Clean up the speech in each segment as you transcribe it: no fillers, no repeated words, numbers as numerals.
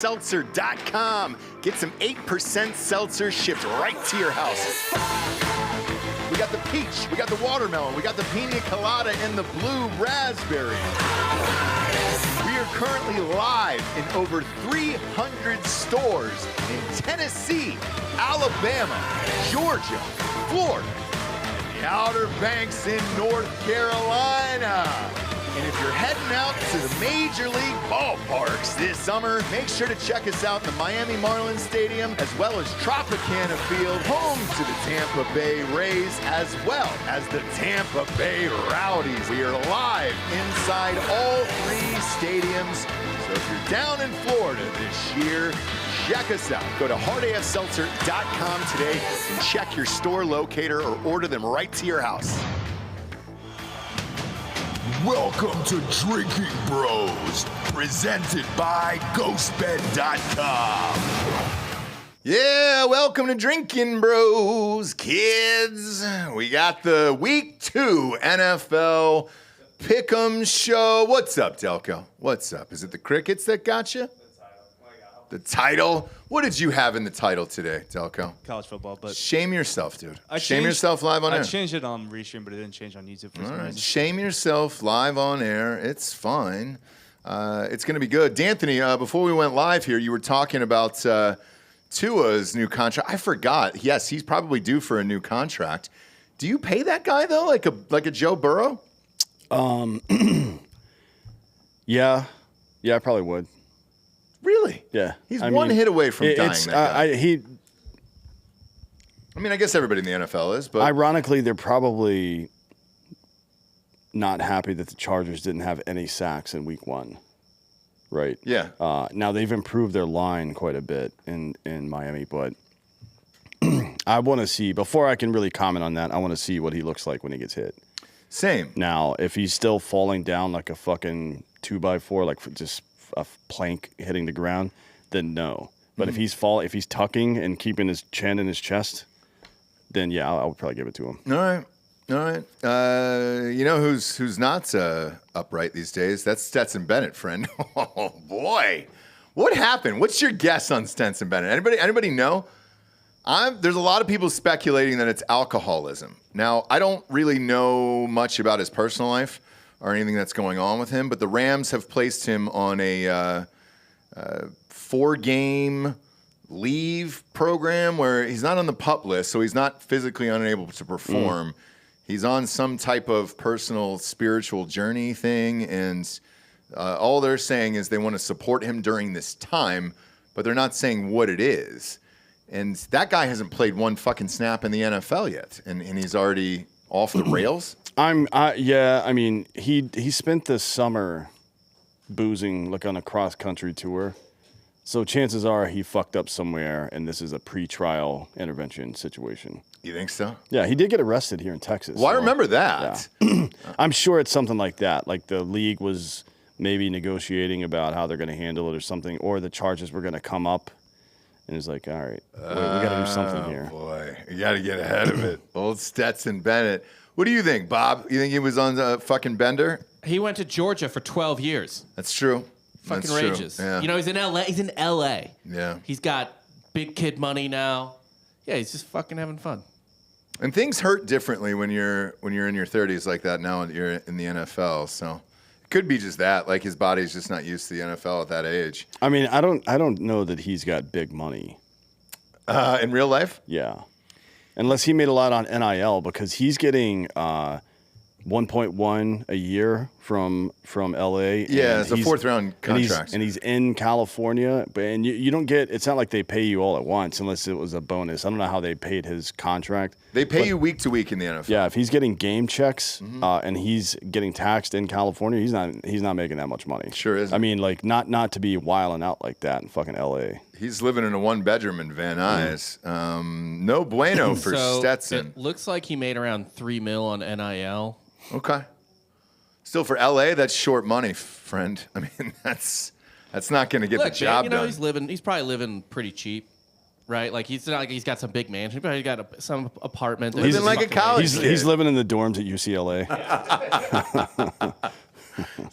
Seltzer.com. Get some 8% seltzer shipped right to your house. We got the peach, we got the watermelon, we got the pina colada, and the blue raspberry. We are currently live in over 300 stores in Tennessee, Alabama, Georgia, Florida, and the Outer Banks in North Carolina. And if you're heading out to the Major League ballparks this summer, make sure to check us out in the Miami Marlins Stadium, as well as Tropicana Field, home to the Tampa Bay Rays, as well as the Tampa Bay Rowdies. We are live inside all three stadiums. So if you're down in Florida this year, check us out. Go to hardafseltzer.com today and check your store locator or order them right to your house. Welcome to Drinking Bros, presented by GhostBed.com. Yeah, welcome to Drinkin' Bros, kids. We got the Week 2 NFL Pick'em show. What's up, Delco? What's up? Is it the Crickets that got you? The title? What did you have in the title today, Delco? College football, but Shame yourself, dude. Shame yourself live on air. I changed it on Restream, but it didn't change on YouTube for some reason. Shame yourself live on air. It's fine. It's going to be good. D'Anthony, before we went live here, you were talking about Tua's new contract. I forgot. Yes, he's probably due for a new contract. Do you pay that guy though, like a Joe Burrow? Yeah, I probably would. Really? Yeah. He's one hit away from dying. That guy. I guess everybody in the NFL is, but ironically, they're probably not happy that the Chargers didn't have any sacks in Week 1, right? Yeah. Now they've improved their line quite a bit in Miami, but I want to see, before I can really comment on that, I want to see what he looks like when he gets hit. Same. Now, if he's still falling down like a fucking 2x4, like just a plank hitting the ground, then no. But if he's tucking and keeping his chin in his chest, then yeah, I would probably give it to him. All right. You know who's not upright these days? That's Stetson Bennett, friend. Oh boy, what happened? What's your guess on Stetson Bennett? Anybody know? There's a lot of people speculating that it's alcoholism. Now, I don't really know much about his personal life or anything that's going on with him, but the Rams have placed him on a 4-game leave program where he's not on the PUP list, so he's not physically unable to perform. He's on some type of personal spiritual journey thing, and all they're saying is they want to support him during this time, but they're not saying what it is. And that guy hasn't played one fucking snap in the NFL yet, and he's already off the rails. He spent this summer boozing, like on a cross-country tour. So chances are he fucked up somewhere, and this is a pre-trial intervention situation. You think so? Yeah, he did get arrested here in Texas. Well, I remember that. Yeah. I'm sure it's something like that. Like the league was maybe negotiating about how they're going to handle it or something, or the charges were going to come up. And it's like, all right, we got to do something here. Boy, you got to get ahead of it. Old Stetson Bennett. What do you think, Bob? You think he was on the fucking bender? He went to Georgia for 12 years. That's true. Fucking rages. Yeah. You know, he's in L.A. Yeah. He's got big kid money now. Yeah, he's just fucking having fun. And things hurt differently when you're in your 30s like that now and you're in the NFL. So it could be just that. Like his body's just not used to the NFL at that age. I mean, I don't know that he's got big money. In real life? Yeah. Unless he made a lot on NIL, because he's getting 1.1 a year from LA. Yeah, it's a 4th-round contract. And he's in California, and you don't get. It's not like they pay you all at once, unless it was a bonus. I don't know how they paid his contract. They pay you week to week in the NFL. Yeah, if he's getting game checks and he's getting taxed in California, he's not making that much money. Sure isn't. I mean, like not to be wilding out like that in fucking LA. He's living in a 1-bedroom in Van Nuys. No bueno for Stetson. It looks like he made around $3 million on NIL. Okay. Still for LA, that's short money, friend. I mean, that's not going to get the job done. He's probably living pretty cheap, right? Like he's not like he's got some big mansion. He probably got some apartment. Living like a college kid. He's living in the dorms at UCLA.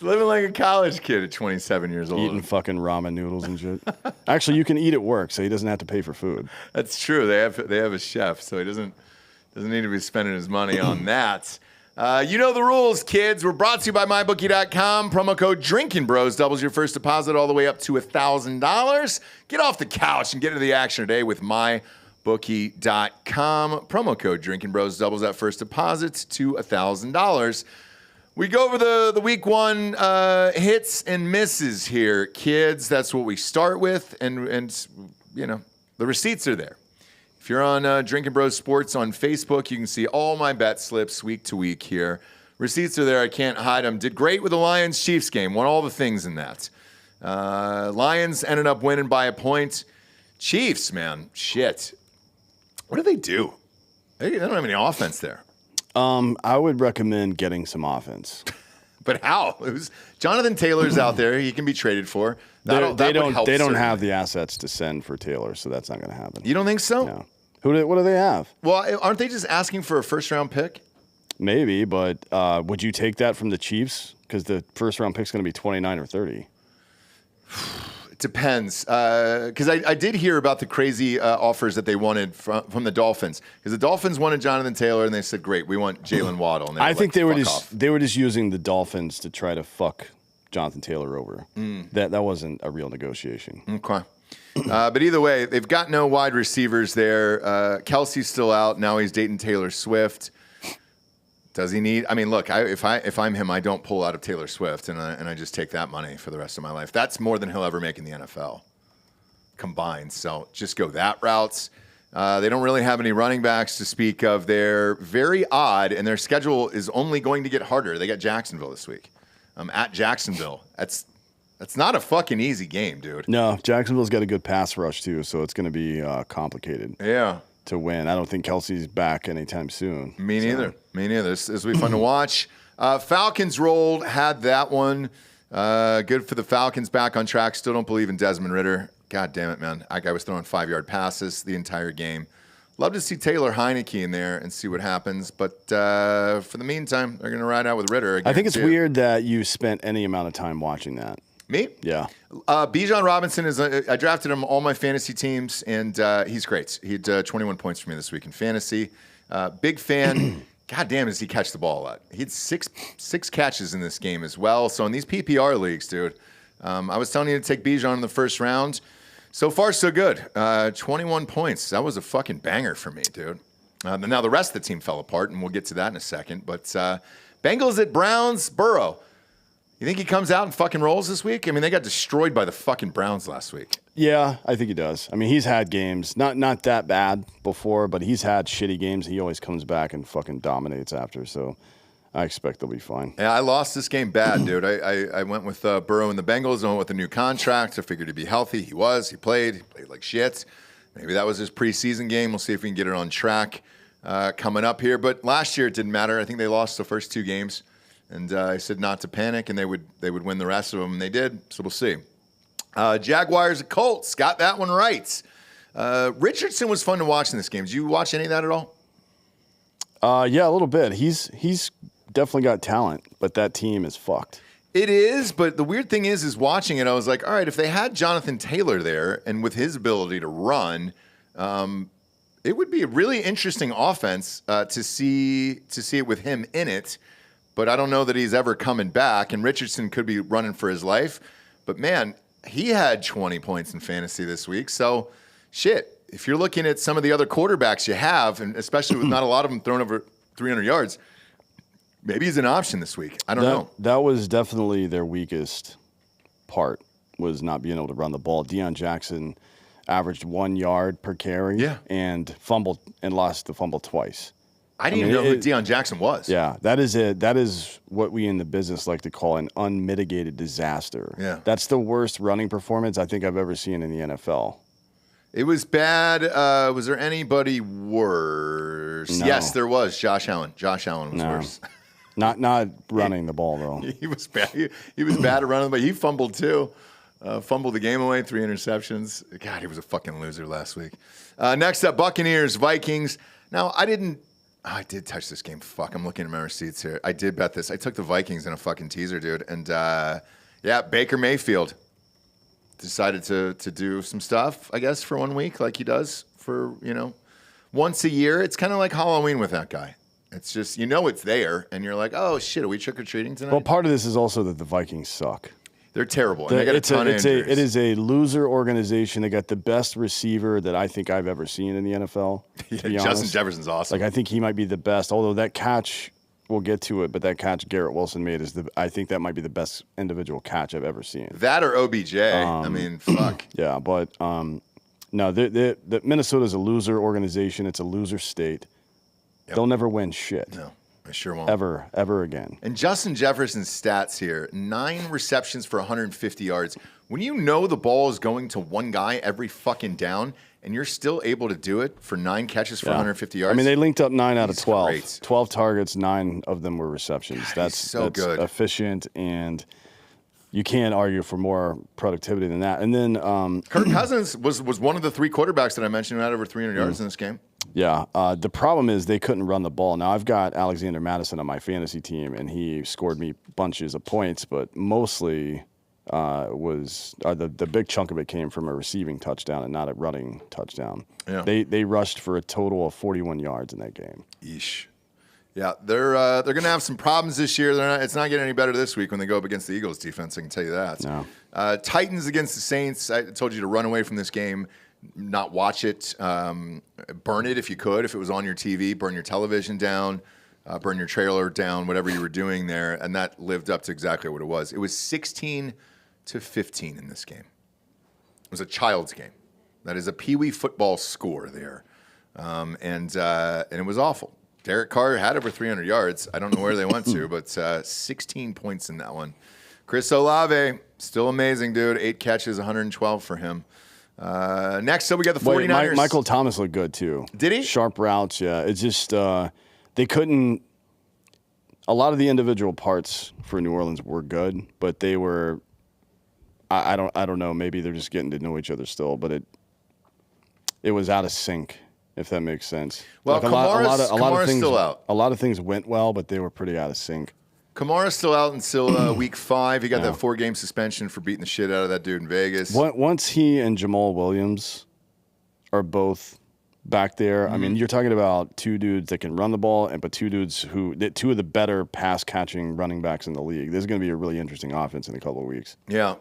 Living like a college kid at 27 years old. Eating fucking ramen noodles and shit. Actually, you can eat at work, so he doesn't have to pay for food. That's true. They have a chef, so he doesn't need to be spending his money on that. You know the rules, kids. We're brought to you by MyBookie.com. Promo code Drinkin Bros doubles your first deposit all the way up to $1,000. Get off the couch and get into the action today with MyBookie.com. Promo code Drinkin Bros doubles that first deposit to $1,000. We go over the week one hits and misses here, kids. That's what we start with, and you know the receipts are there. If you're on Drinkin Bros Sports on Facebook, you can see all my bet slips week to week here. Receipts are there. I can't hide them. Did great with the Lions-Chiefs game. Won all the things in that. Lions ended up winning by a point. Chiefs, man, shit. What do they do? They don't have any offense there. I would recommend getting some offense. But how? Jonathan Taylor's out there. He can be traded for. They That would help, don't certainly. have the assets to send for Taylor, so that's not going to happen. You don't think so? No. What do they have? Well, aren't they just asking for a first-round pick? Maybe, but would you take that from the Chiefs? Because the first-round pick's going to be 29 or 30. It depends. Because I did hear about the crazy offers that they wanted from the Dolphins. Because the Dolphins wanted Jonathan Taylor, and they said, great, we want Jalen Waddle. And I think they were "Fuck just off." they were just using the Dolphins to try to fuck Jonathan Taylor over. That wasn't a real negotiation. Okay. But either way, they've got no wide receivers there. Kelsey's still out. Now he's dating Taylor Swift. Does he need? I mean, look, if I'm him, I don't pull out of Taylor Swift, and I just take that money for the rest of my life. That's more than he'll ever make in the NFL combined. So just go that route. They don't really have any running backs to speak of. They're very odd, and their schedule is only going to get harder. They got Jacksonville this week. At Jacksonville. That's not a fucking easy game, dude. No, Jacksonville's got a good pass rush too, so it's going to be complicated. Yeah. To win. I don't think Kelsey's back anytime soon. Me neither. This will be fun to watch. Falcons rolled, had that one. Good for the Falcons, back on track. Still don't believe in Desmond Ridder. God damn it, man. That guy was throwing 5-yard passes the entire game. Love to see Taylor Heineke in there and see what happens. But for the meantime, they're going to ride out with Ridder. I think it's weird that you spent any amount of time watching that. Me? Yeah. Bijan Robinson is. I drafted him on all my fantasy teams, and he's great. He had 21 points for me this week in fantasy. Big fan. God damn, does he catch the ball a lot? He had six catches in this game as well. So in these PPR leagues, dude, I was telling you to take Bijan in the first round. So far, so good. 21 points. That was a fucking banger for me, dude. Now the rest of the team fell apart, and we'll get to that in a second. But Bengals at Browns, Burrow. You think he comes out and fucking rolls this week? I mean, they got destroyed by the fucking Browns last week. Yeah, I think he does. I mean, he's had games, not that bad before, but he's had shitty games. He always comes back and fucking dominates after, so I expect they'll be fine. Yeah, I lost this game bad, dude. I went with Burrow and the Bengals. I went with a new contract. I figured he'd be healthy. He was. He played like shit. Maybe that was his preseason game. We'll see if we can get it on track coming up here. But last year it didn't matter. I think they lost the first 2 games. And I said not to panic, and they would win the rest of them, and they did. So we'll see. Jaguars and Colts got that one right. Richardson was fun to watch in this game. Did you watch any of that at all? Yeah, a little bit. He's definitely got talent, but that team is fucked. It is, but the weird thing is watching it, I was like, all right, if they had Jonathan Taylor there, and with his ability to run, it would be a really interesting offense to see it with him in it. But I don't know that he's ever coming back, and Richardson could be running for his life. But, man, he had 20 points in fantasy this week. So, shit, if you're looking at some of the other quarterbacks you have, and especially with not a lot of them thrown over 300 yards, maybe he's an option this week. I don't know. That was definitely their weakest part, was not being able to run the ball. Deion Jackson averaged 1 yard per carry and fumbled and lost the fumble twice. I didn't even know who Deion Jackson was. Yeah, that is it. That is what we in the business like to call an unmitigated disaster. Yeah. That's the worst running performance I think I've ever seen in the NFL. It was bad. Was there anybody worse? No. Yes, there was. Josh Allen. Josh Allen was worse. Not running the ball, though. He was bad. He was bad at running, but he fumbled too. Fumbled the game away, 3 interceptions. God, he was a fucking loser last week. Next up, Buccaneers, Vikings. Now, I I did touch this game. Fuck, I'm looking at my receipts here. I did bet this. I took the Vikings in a fucking teaser, dude. And yeah, Baker Mayfield decided to do some stuff, I guess, for 1 week, like he does for, once a year. It's kind of like Halloween with that guy. It's just, it's there, and you're like, oh shit, are we trick-or-treating tonight? Well, part of this is also that the Vikings suck. They're terrible, and they got a ton of injuries. It is a loser organization. They got the best receiver that I think I've ever seen in the NFL. Justin Jefferson's awesome. Like, I think he might be the best, although that catch, we'll get to it, but that catch Garrett Wilson made I think that might be the best individual catch I've ever seen. That or OBJ. I mean, fuck. Yeah, but no, the Minnesota's a loser organization. It's a loser state. Yep. They'll never win shit. No. I sure won't. Ever again. And Justin Jefferson's stats here, 9 receptions for 150 yards. When you know the ball is going to one guy every fucking down, and you're still able to do it for 9 catches for 150 yards. I mean, they linked up 9 out of 12. Great. 12 targets, 9 of them were receptions. God, that's good. Efficient, and you can't argue for more productivity than that. And then Kirk Cousins was one of the 3 quarterbacks that I mentioned who had over 300 yards in this game. Yeah, the problem is they couldn't run the ball. Now, I've got Alexander Madison on my fantasy team, and he scored me bunches of points, but mostly the big chunk of it came from a receiving touchdown and not a running touchdown. Yeah. They rushed for a total of 41 yards in that game. Yeesh. Yeah, they're going to have some problems this year. It's not getting any better this week when they go up against the Eagles defense, I can tell you that. No. Titans against the Saints. I told you to run away from this game. Not watch it, burn it if you could. If it was on your TV, burn your television down, burn your trailer down, whatever you were doing there, and that lived up to exactly what it was. It was 16-15 in this game. It was a child's game. That is a peewee football score there, and it was awful. Derek Carr had over 300 yards. I don't know where they went to, but 16 points in that one. Chris Olave, still amazing, dude. 8 catches, 112 for him. Next up, we got the 49ers. Michael Thomas looked good, too. Did he? Sharp routes, yeah. It's just they couldn't – a lot of the individual parts for New Orleans were good, but they were I don't know. Maybe they're just getting to know each other still, but it was out of sync, if that makes sense. Well, like Kamara's still out. A lot of things went well, but they were pretty out of sync. Kamara's still out until week 5. He got that 4-game suspension for beating the shit out of that dude in Vegas. Once he and Jamal Williams are both back there, I mean, you're talking about 2 dudes that can run the ball, but 2 dudes two of the better pass-catching running backs in the league. This is going to be a really interesting offense in a couple of weeks. Yeah.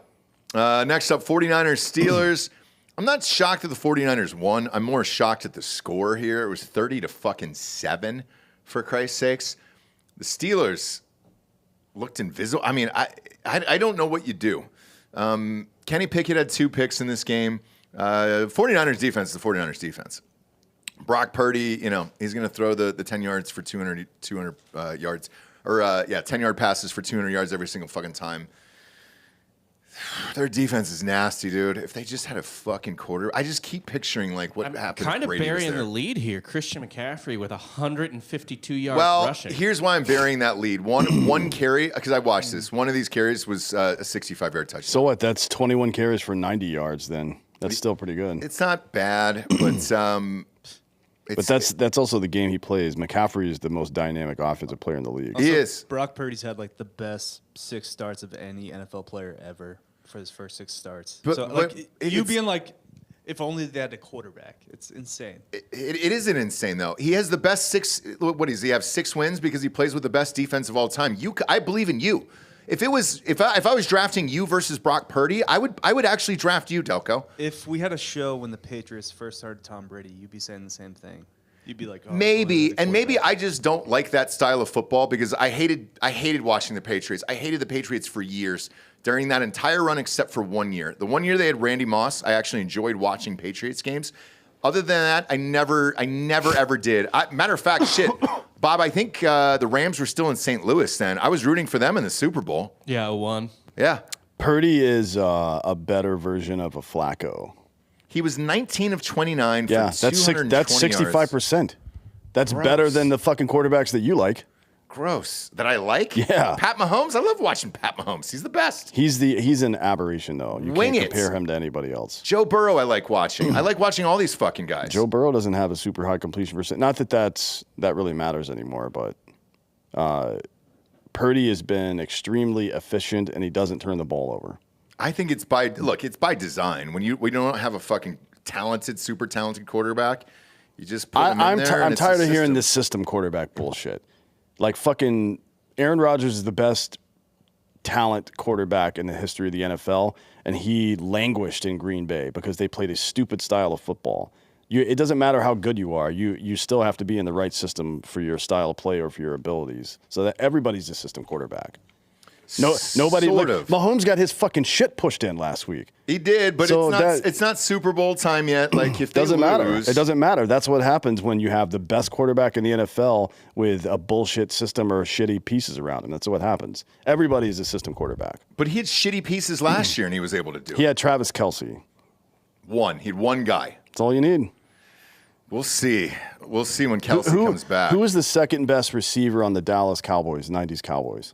Next up, 49ers, Steelers. I'm not shocked that the 49ers won. I'm more shocked at the score here. It was 30-7, for Christ's sakes. The Steelers looked invisible. I mean, I don't know what you do. Kenny Pickett had 2 picks in this game. 49ers defense is the 49ers defense. Brock Purdy, he's going to throw the 10 yards for 200 yards. Or, 10-yard passes for 200 yards every single fucking time. Their defense is nasty, dude. If they just had a fucking quarter, I just keep picturing what happened. Kind of burying the lead here. Christian McCaffrey with 152 yards rushing. Well, here's why I'm burying that lead. One carry, because I watched this. One of these carries was a 65-yard touchdown. So what? That's 21 carries for 90 yards. Then that's still pretty good. It's not bad, but. But that's also the game he plays. McCaffrey is the most dynamic offensive player in the league. He is. Brock Purdy's had the best 6 starts of any NFL player ever for his first 6 starts. If only they had a quarterback. It's insane. It isn't insane though. He has the best 6. What does he have? 6 wins because he plays with the best defense of all time. I believe in you. If I was drafting you versus Brock Purdy, I would actually draft you, Delco. If we had a show when the Patriots first started Tom Brady, you'd be saying the same thing. You'd be like, oh, maybe I just don't like that style of football because I hated watching the Patriots. I hated the Patriots for years during that entire run except for 1 year. The 1 year they had Randy Moss, I actually enjoyed watching Patriots games. Other than that, I never ever did. Matter of fact, shit. Bob, I think the Rams were still in St. Louis then. I was rooting for them in the Super Bowl. Yeah, 1. Yeah. Purdy is a better version of a Flacco. He was 19 of 29 for 220 that's 65%. That's better than the fucking quarterbacks that you like. Gross. That I like? Yeah. Pat Mahomes? I love watching Pat Mahomes. He's the best. He's an aberration, though. You Wing can't it. compare him to anybody else. Joe Burrow I like watching. I like watching all these fucking guys. Joe Burrow doesn't have a super high completion percent. Not that that really matters anymore, but Purdy has been extremely efficient, and he doesn't turn the ball over. I think it's by design. When we don't have a fucking talented, super talented quarterback, you just put him in there. I'm tired of hearing this system quarterback bullshit. Like fucking Aaron Rodgers is the best talent quarterback in the history of the NFL, and he languished in Green Bay because they played a stupid style of football. It doesn't matter how good you are. You still have to be in the right system for your style of play or for your abilities. So that everybody's a system quarterback. Nobody. Sort of. Mahomes got his fucking shit pushed in last week. He did, but So it's not Super Bowl time yet. Like if they Doesn't matter. lose, It doesn't matter. That's what happens when you have the best quarterback in the NFL with a bullshit system or shitty pieces around him. That's what happens. Everybody is a system quarterback. But he had shitty pieces last year, and he was able to do He it. had Travis Kelce. He had one guy. That's all you need. We'll see. We'll see when Kelsey comes back. Who was the second best receiver on the Dallas Cowboys, 90s Cowboys?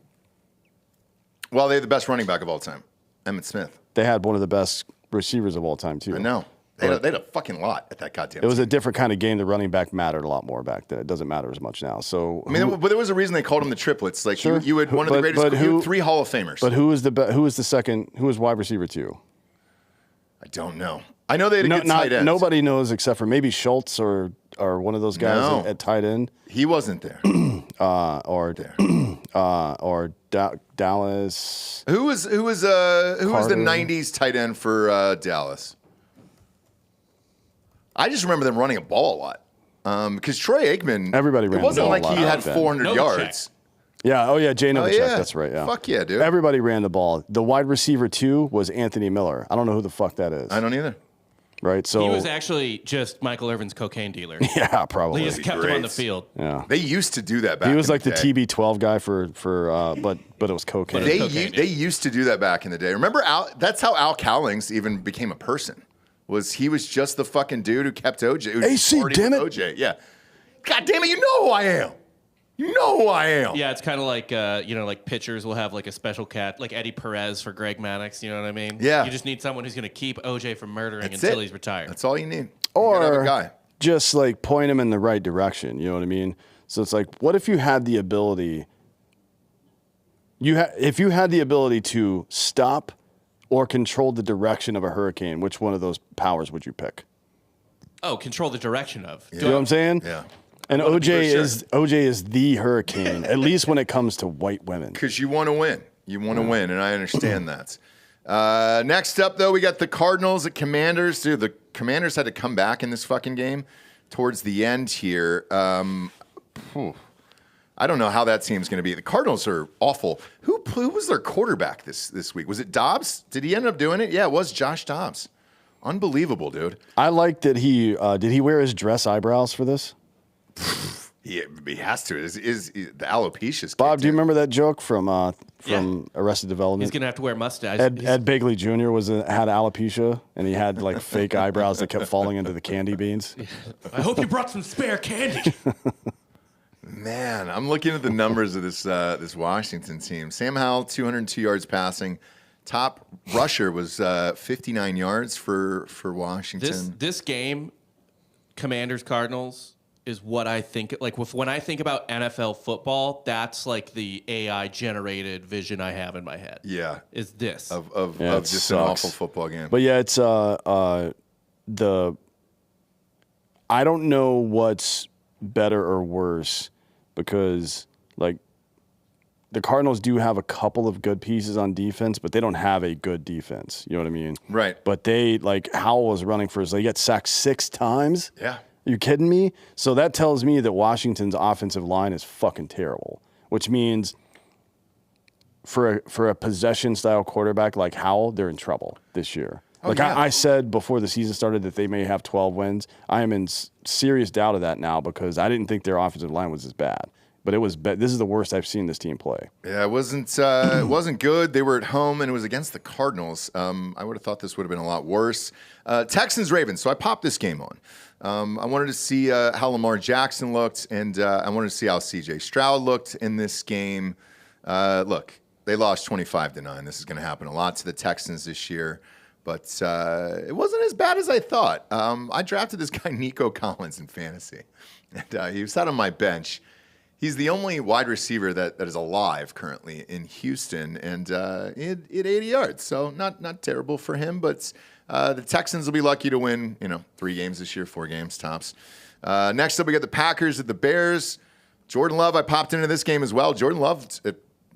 Well, they had the best running back of all time, Emmitt Smith. They had one of the best receivers of all time, too. I know. They had a fucking lot at that goddamn It was team. a different kind of game. The running back mattered a lot more back then. It doesn't matter as much now. So, I mean, but there was a reason they called him the triplets. Like Sure. you had one of the greatest. You had 3 Hall of Famers. But who was the second? Who was wide receiver 2? I don't know. I know they had a good tight end. Nobody knows except for maybe Schultz or one of those guys No. at tight end. He wasn't there. Or Dallas. Who was the Carter. 90s tight end for Dallas? I just remember them running a ball a lot. Because Troy Aikman, Everybody ran it wasn't the ball like a lot he had back then. 400 Novacek. yards. Yeah. Oh yeah. Jay Novacek. yeah. That's right. Yeah. Fuck yeah, dude. Everybody ran the ball. The wide receiver 2 was Anthony Miller. I don't know who the fuck that is. I don't either. Right. So He was actually just Michael Irvin's cocaine dealer. yeah, probably. He just kept him on the Great. field. Yeah. They used to do that back He was in like the day. TB12 guy but it was cocaine. They used to do that back in the day. Remember that's how Al Cowlings even became a person. He was just the fucking dude who kept OJ. who AC, partied damn with it. OJ. Yeah. God damn it, you know who I am. You know who I am. Yeah, it's kind of like like pitchers will have like a special cat, like Eddie Perez for Greg Maddux. You know what I mean? Yeah. You just need someone who's going to keep OJ from murdering That's until it. he's retired. That's all you need. You gotta have a Or guy. just like point him in the right direction. You know what I mean? So it's like, what if you had the ability? If you had the ability to stop or control the direction of a hurricane, which one of those powers would you pick? Oh, control the direction of. You know what I'm saying? Yeah. And For sure. OJ is the hurricane, at least when it comes to white women. Because you want to win. You want to win, and I understand that. Next up, though, we got the Cardinals at Commanders. Dude, the Commanders had to come back in this fucking game towards the end here. I don't know how that team's going to be. The Cardinals are awful. Who was their quarterback this week? Was it Dobbs? Did he end up doing it? Yeah, it was Josh Dobbs. Unbelievable, dude. I like that he did he wear his dress eyebrows for this? He has to. Is the alopecia's Bob, kicked do you in. remember that joke from Yeah. Arrested Development? He's going to have to wear a mustache. Ed Begley Jr. had alopecia, and he had like fake eyebrows that kept falling into the candy beans. I hope you brought some spare candy. Man, I'm looking at the numbers of this Washington team. Sam Howell, 202 yards passing. Top rusher was 59 yards for Washington. This game, Commanders Cardinals, is what I think. Like when I think about NFL football, that's like the AI generated vision I have in my head. Yeah, Is this of Yeah, it just an sucks. awful football game. But yeah, it's I don't know what's better or worse because like the Cardinals do have a couple of good pieces on defense, but they don't have a good defense. You know what I mean? Right. But they like Howell was running for his. They got sacked 6 times. Yeah. You kidding me? So that tells me that Washington's offensive line is fucking terrible, which means for a possession style quarterback like Howell, they're in trouble this year. Like yeah. I said before the season started that they may have 12 wins. I am in serious doubt of that now because I didn't think their offensive line was as bad. but it was this is the worst I've seen this team play. Yeah, it wasn't good. They were at home, and it was against the Cardinals. I would have thought this would have been a lot worse. Texans-Ravens. So I popped this game on. I wanted to see how Lamar Jackson looked, and I wanted to see how C.J. Stroud looked in this game. Look, they lost 25-9. This is going to happen a lot to the Texans this year, but it wasn't as bad as I thought. I drafted this guy Nico Collins in fantasy, and he sat on my bench. He's the only wide receiver that is alive currently in Houston, and he had 80 yards, so not terrible for him. But the Texans will be lucky to win, 3 games this year, 4 games tops. Next up, we got the Packers at the Bears. Jordan Love, I popped into this game as well. Jordan Love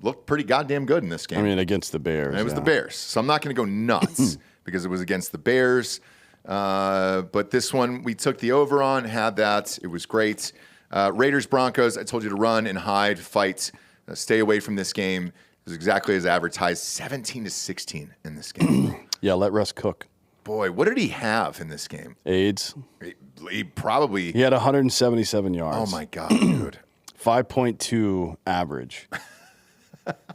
looked pretty goddamn good in this game. I mean, against the Bears. And it was the Bears, so I'm not going to go nuts because it was against the Bears. But this one, we took the over on, had that. It was great. Raiders, Broncos, I told you to run and hide, fight, stay away from this game. It was exactly as advertised, 17-16 in this game. Yeah, let Russ cook. Boy, what did he have in this game? AIDS. He probably... He had 177 yards. Oh, my God, dude. 5.2 average.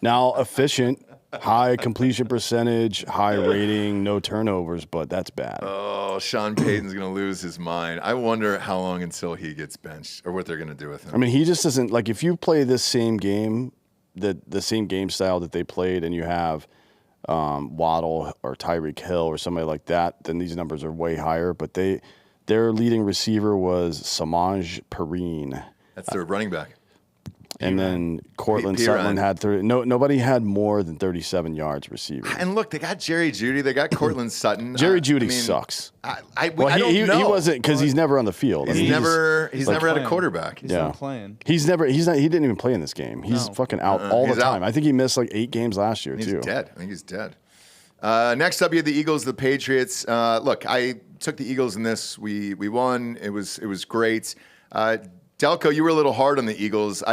Now, efficient, high completion percentage, high rating, no turnovers, but that's bad. Oh, Sean Payton's going to lose his mind. I wonder how long until he gets benched or what they're going to do with him. I mean, he just doesn't, like, if you play this same game, the same game style that they played, and you have Waddle or Tyreek Hill or somebody like that, then these numbers are way higher. But their leading receiver was Samaj Perrine. That's their running back. And then Cortland Sutton had 30. Nobody had more than 37 yards receiving. And look, they got Jerry Jeudy. They got Cortland Sutton. Jerry Jeudy sucks. I don't know. He wasn't because he's never on the field. He's never had a quarterback. He's not playing. He didn't even play in this game. He's fucking out all the time. Out. I think he missed like 8 games last year too. He's dead. I think he's dead. Next up, you had the Eagles, the Patriots. Look, I took the Eagles in this. We won. It was great. Delco, you were a little hard on the Eagles.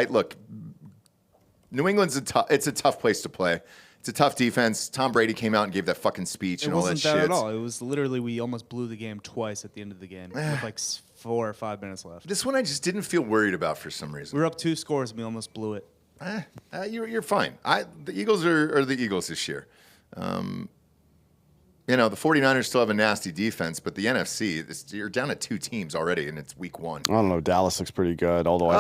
New England's it's a tough place to play. It's a tough defense. Tom Brady came out and gave that fucking speech and all that shit. It wasn't that at all. It was literally we almost blew the game twice at the end of the game with like 4 or 5 minutes left. This one I just didn't feel worried about for some reason. We were up 2 scores and we almost blew it. You're fine. The Eagles are the Eagles this year. The 49ers still have a nasty defense, but the NFC, you're down to 2 teams already, and it's week 1. I don't know. Dallas looks pretty good, although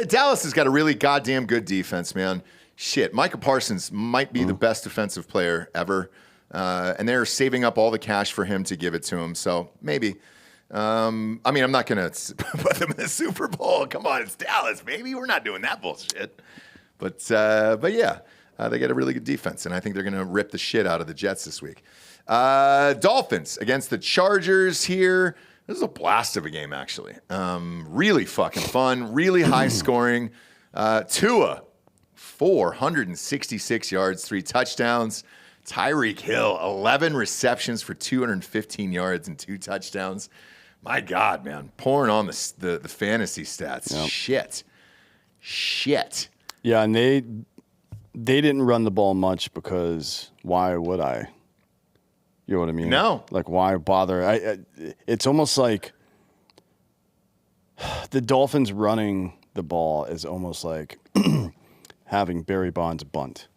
Dallas has got a really goddamn good defense, man. Shit, Micah Parsons might be the best defensive player ever, and they're saving up all the cash for him to give it to him, so maybe. I'm not going to put them in the Super Bowl. Come on, it's Dallas, baby. We're not doing that bullshit. But yeah, they got a really good defense, and I think they're going to rip the shit out of the Jets this week. Dolphins against the Chargers here. This is a blast of a game, actually. Really fucking fun, really high scoring. Tua, 466 yards, 3 touchdowns. Tyreek Hill, 11 receptions for 215 yards and 2 touchdowns. My God, man, pouring on the fantasy stats. Yep. Shit. Yeah, and they didn't run the ball much because why would I? You know what I mean? No. Like, why bother? It's almost like the Dolphins running the ball is almost like having Barry Bonds bunt.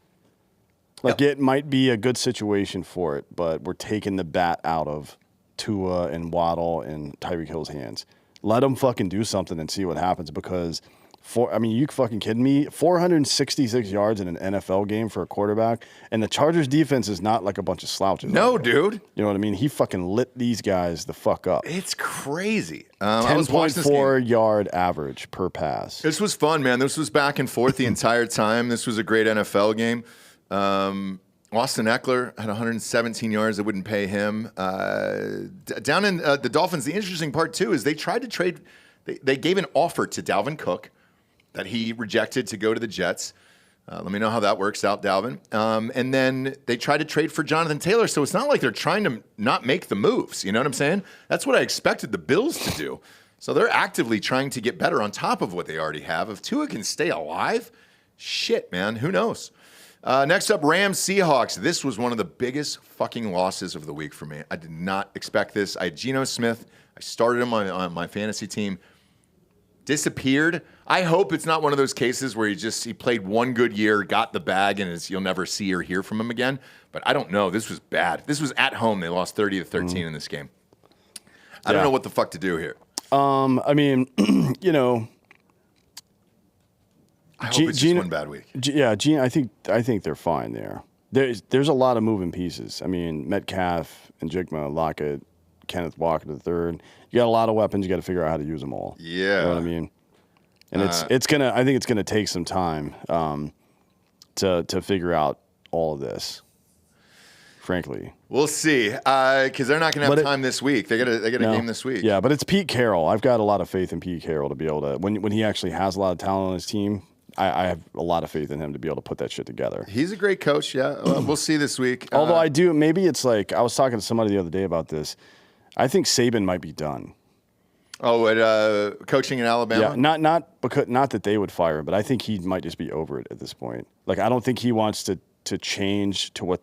Like, It might be a good situation for it, but we're taking the bat out of Tua and Waddle and Tyreek Hill's hands. Let them fucking do something and see what happens because – you fucking kidding me? 466 yards in an NFL game for a quarterback, and the Chargers defense is not like a bunch of slouches. No, dude. You know what I mean? He fucking lit these guys the fuck up. It's crazy. 10.4 yard average per pass. This was fun, man. This was back and forth the entire time. This was a great NFL game. Austin Eckler had 117 yards. They wouldn't pay him. Down in the Dolphins, the interesting part, too, is they tried to trade. They gave an offer to Dalvin Cook that he rejected to go to the Jets. Let me know how that works out, Dalvin. And then they tried to trade for Jonathan Taylor, so it's not like they're trying to not make the moves. You know what I'm saying? That's what I expected the Bills to do. So they're actively trying to get better on top of what they already have. If Tua can stay alive, shit, man, who knows? Next up, Rams Seahawks. This was one of the biggest fucking losses of the week for me. I did not expect this. I had Geno Smith. I started him on my fantasy team. disappeared. I hope it's not one of those cases where he played one good year, got the bag, and you'll never see or hear from him again. But I don't know. This was bad. This was at home. They lost 30-13 in this game. I don't know what the fuck to do here. I mean, you know, I hope it's just one bad week. Gene, I think they're fine there. There's a lot of moving pieces. I mean, Metcalf and Jigma, Lockett, Kenneth Walker III. You got a lot of weapons. You got to figure out how to use them all. Yeah, you know what I mean. And it's gonna. I think it's gonna take some time to figure out all of this. Frankly, we'll see because they're not gonna have time this week. They got a game this week. Yeah, but it's Pete Carroll. I've got a lot of faith in Pete Carroll to be able to when he actually has a lot of talent on his team. I have a lot of faith in him to be able to put that shit together. He's a great coach, yeah. We'll see this week. Although maybe it's like, I was talking to somebody the other day about this. I think Saban might be done. Oh, at coaching in Alabama? Yeah, not that they would fire him, but I think he might just be over it at this point. Like, I don't think he wants to change to what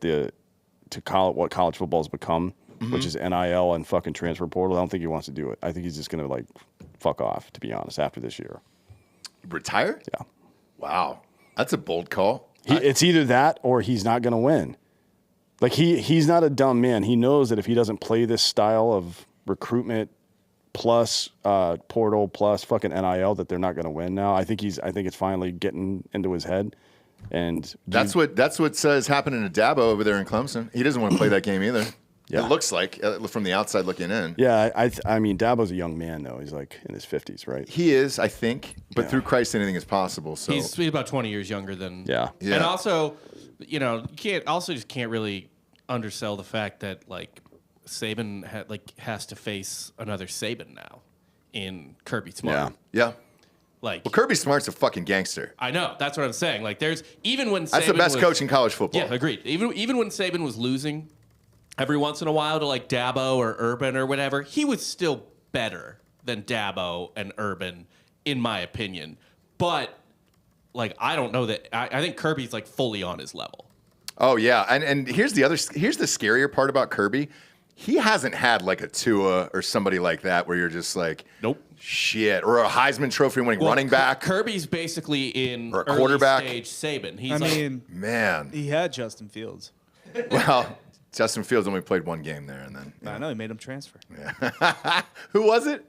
college football's become, which is NIL and fucking transfer portal. I don't think he wants to do it. I think he's just going to, like, fuck off, to be honest, after this year. Retire? Yeah. Wow. That's a bold call. It's either that or he's not going to win. Like, he's not a dumb man. He knows that if he doesn't play this style of recruitment plus portal plus fucking NIL, that they're not going to win now. I think it's finally getting into his head. And that's what says happening to Dabo over there in Clemson. He doesn't want to play that game either. Yeah. It looks like from the outside looking in. Yeah, I mean, Dabo's a young man though. He's like in his 50s, right? He is, I think. But through Christ, anything is possible. So he's about 20 years younger than. Yeah. And also, you can't really undersell the fact that like Saban has to face another Saban now in Kirby Smart. Yeah. Like, well, Kirby Smart's a fucking gangster. I know. That's what I'm saying. Like, that's the best coach in college football. Yeah, agreed. Even when Saban was losing every once in a while to like Dabo or Urban or whatever, he was still better than Dabo and Urban, in my opinion. But like, I don't know that. I think Kirby's like fully on his level. Oh yeah, and here's the scarier part about Kirby. He hasn't had like a Tua or somebody like that where you're just like, nope, shit, or a Heisman Trophy winning running back. Kirby's basically in or a quarterback. Early stage Saban. He had Justin Fields. Well, Justin Fields only played one game there, and then I know he made him transfer. Yeah. Who was it?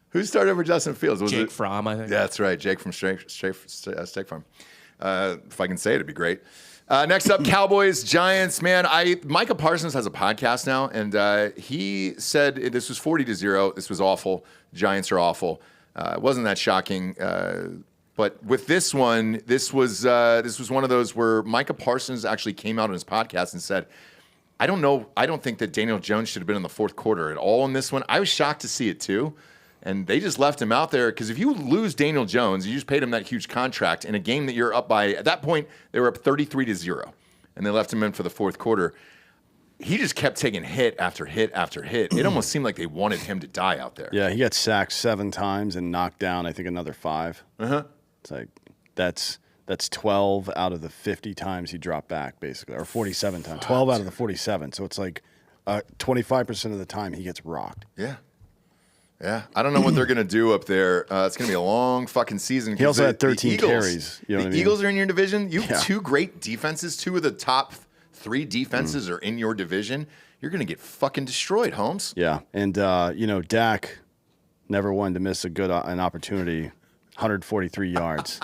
Who started over Justin Fields? Was Jake it Fromm? I think. Yeah, that's right, Jake from Steak Farm. If I can say it, it'd be great. Next up, Cowboys-Giants. Man, Micah Parsons has a podcast now, and he said this was 40-0. This was awful. Giants are awful. It wasn't that shocking. But with this one, this was one of those where Micah Parsons actually came out on his podcast and said, I don't think that Daniel Jones should have been in the fourth quarter at all in this one. I was shocked to see it too. And they just left him out there because if you lose Daniel Jones, you just paid him that huge contract in a game that you're up by. At that point, they were up 33-0, and they left him in for the fourth quarter. He just kept taking hit after hit after hit. It almost seemed like they wanted him to die out there. Yeah, he got sacked 7 times and knocked down, I think, another 5. It's like that's 12 out of the 50 times he dropped back, basically, or 47 times. 12 out of the 47. So it's like 25% of the time he gets rocked. Yeah. Yeah, I don't know what they're going to do up there. It's going to be a long fucking season. He also had 13 carries. You know what I mean? Eagles are in your division. You have 2 great defenses. 2 of the top 3 defenses are in your division. You're going to get fucking destroyed, Holmes. Yeah, and Dak never wanted to miss an opportunity. 143 yards.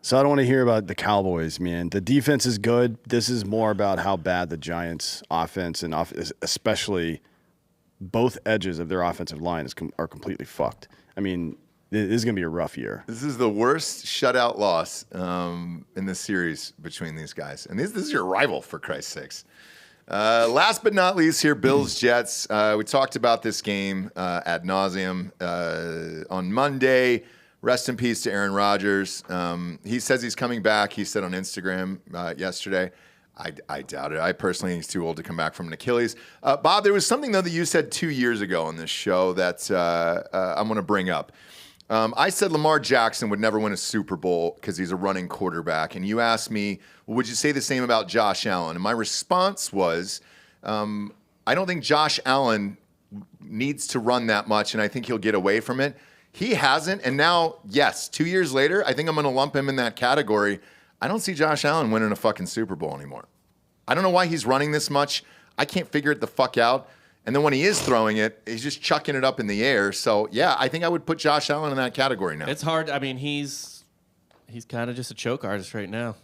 So I don't want to hear about the Cowboys, man. The defense is good. This is more about how bad the Giants' offense and especially both edges of their offensive line are completely fucked. I mean, this is going to be a rough year. This is the worst shutout loss in this series between these guys. And this is your rival, for Christ's sakes. Last but not least here, Bills-Jets. We talked about this game ad nauseum on Monday. Rest in peace to Aaron Rodgers. He says he's coming back. He said on Instagram yesterday. I doubt it. I personally think he's too old to come back from an Achilles. Bob, there was something, though, that you said 2 years ago on this show that I'm going to bring up. I said Lamar Jackson would never win a Super Bowl because he's a running quarterback. And you asked me, well, would you say the same about Josh Allen? And my response was, I don't think Josh Allen needs to run that much, and I think he'll get away from it. He hasn't, and now, yes, 2 years later, I think I'm going to lump him in that category. I don't see Josh Allen winning a fucking Super Bowl anymore. I don't know why he's running this much. I can't figure it the fuck out. And then when he is throwing it, he's just chucking it up in the air. So, yeah, I think I would put Josh Allen in that category now. It's hard. I mean, he's kind of just a choke artist right now.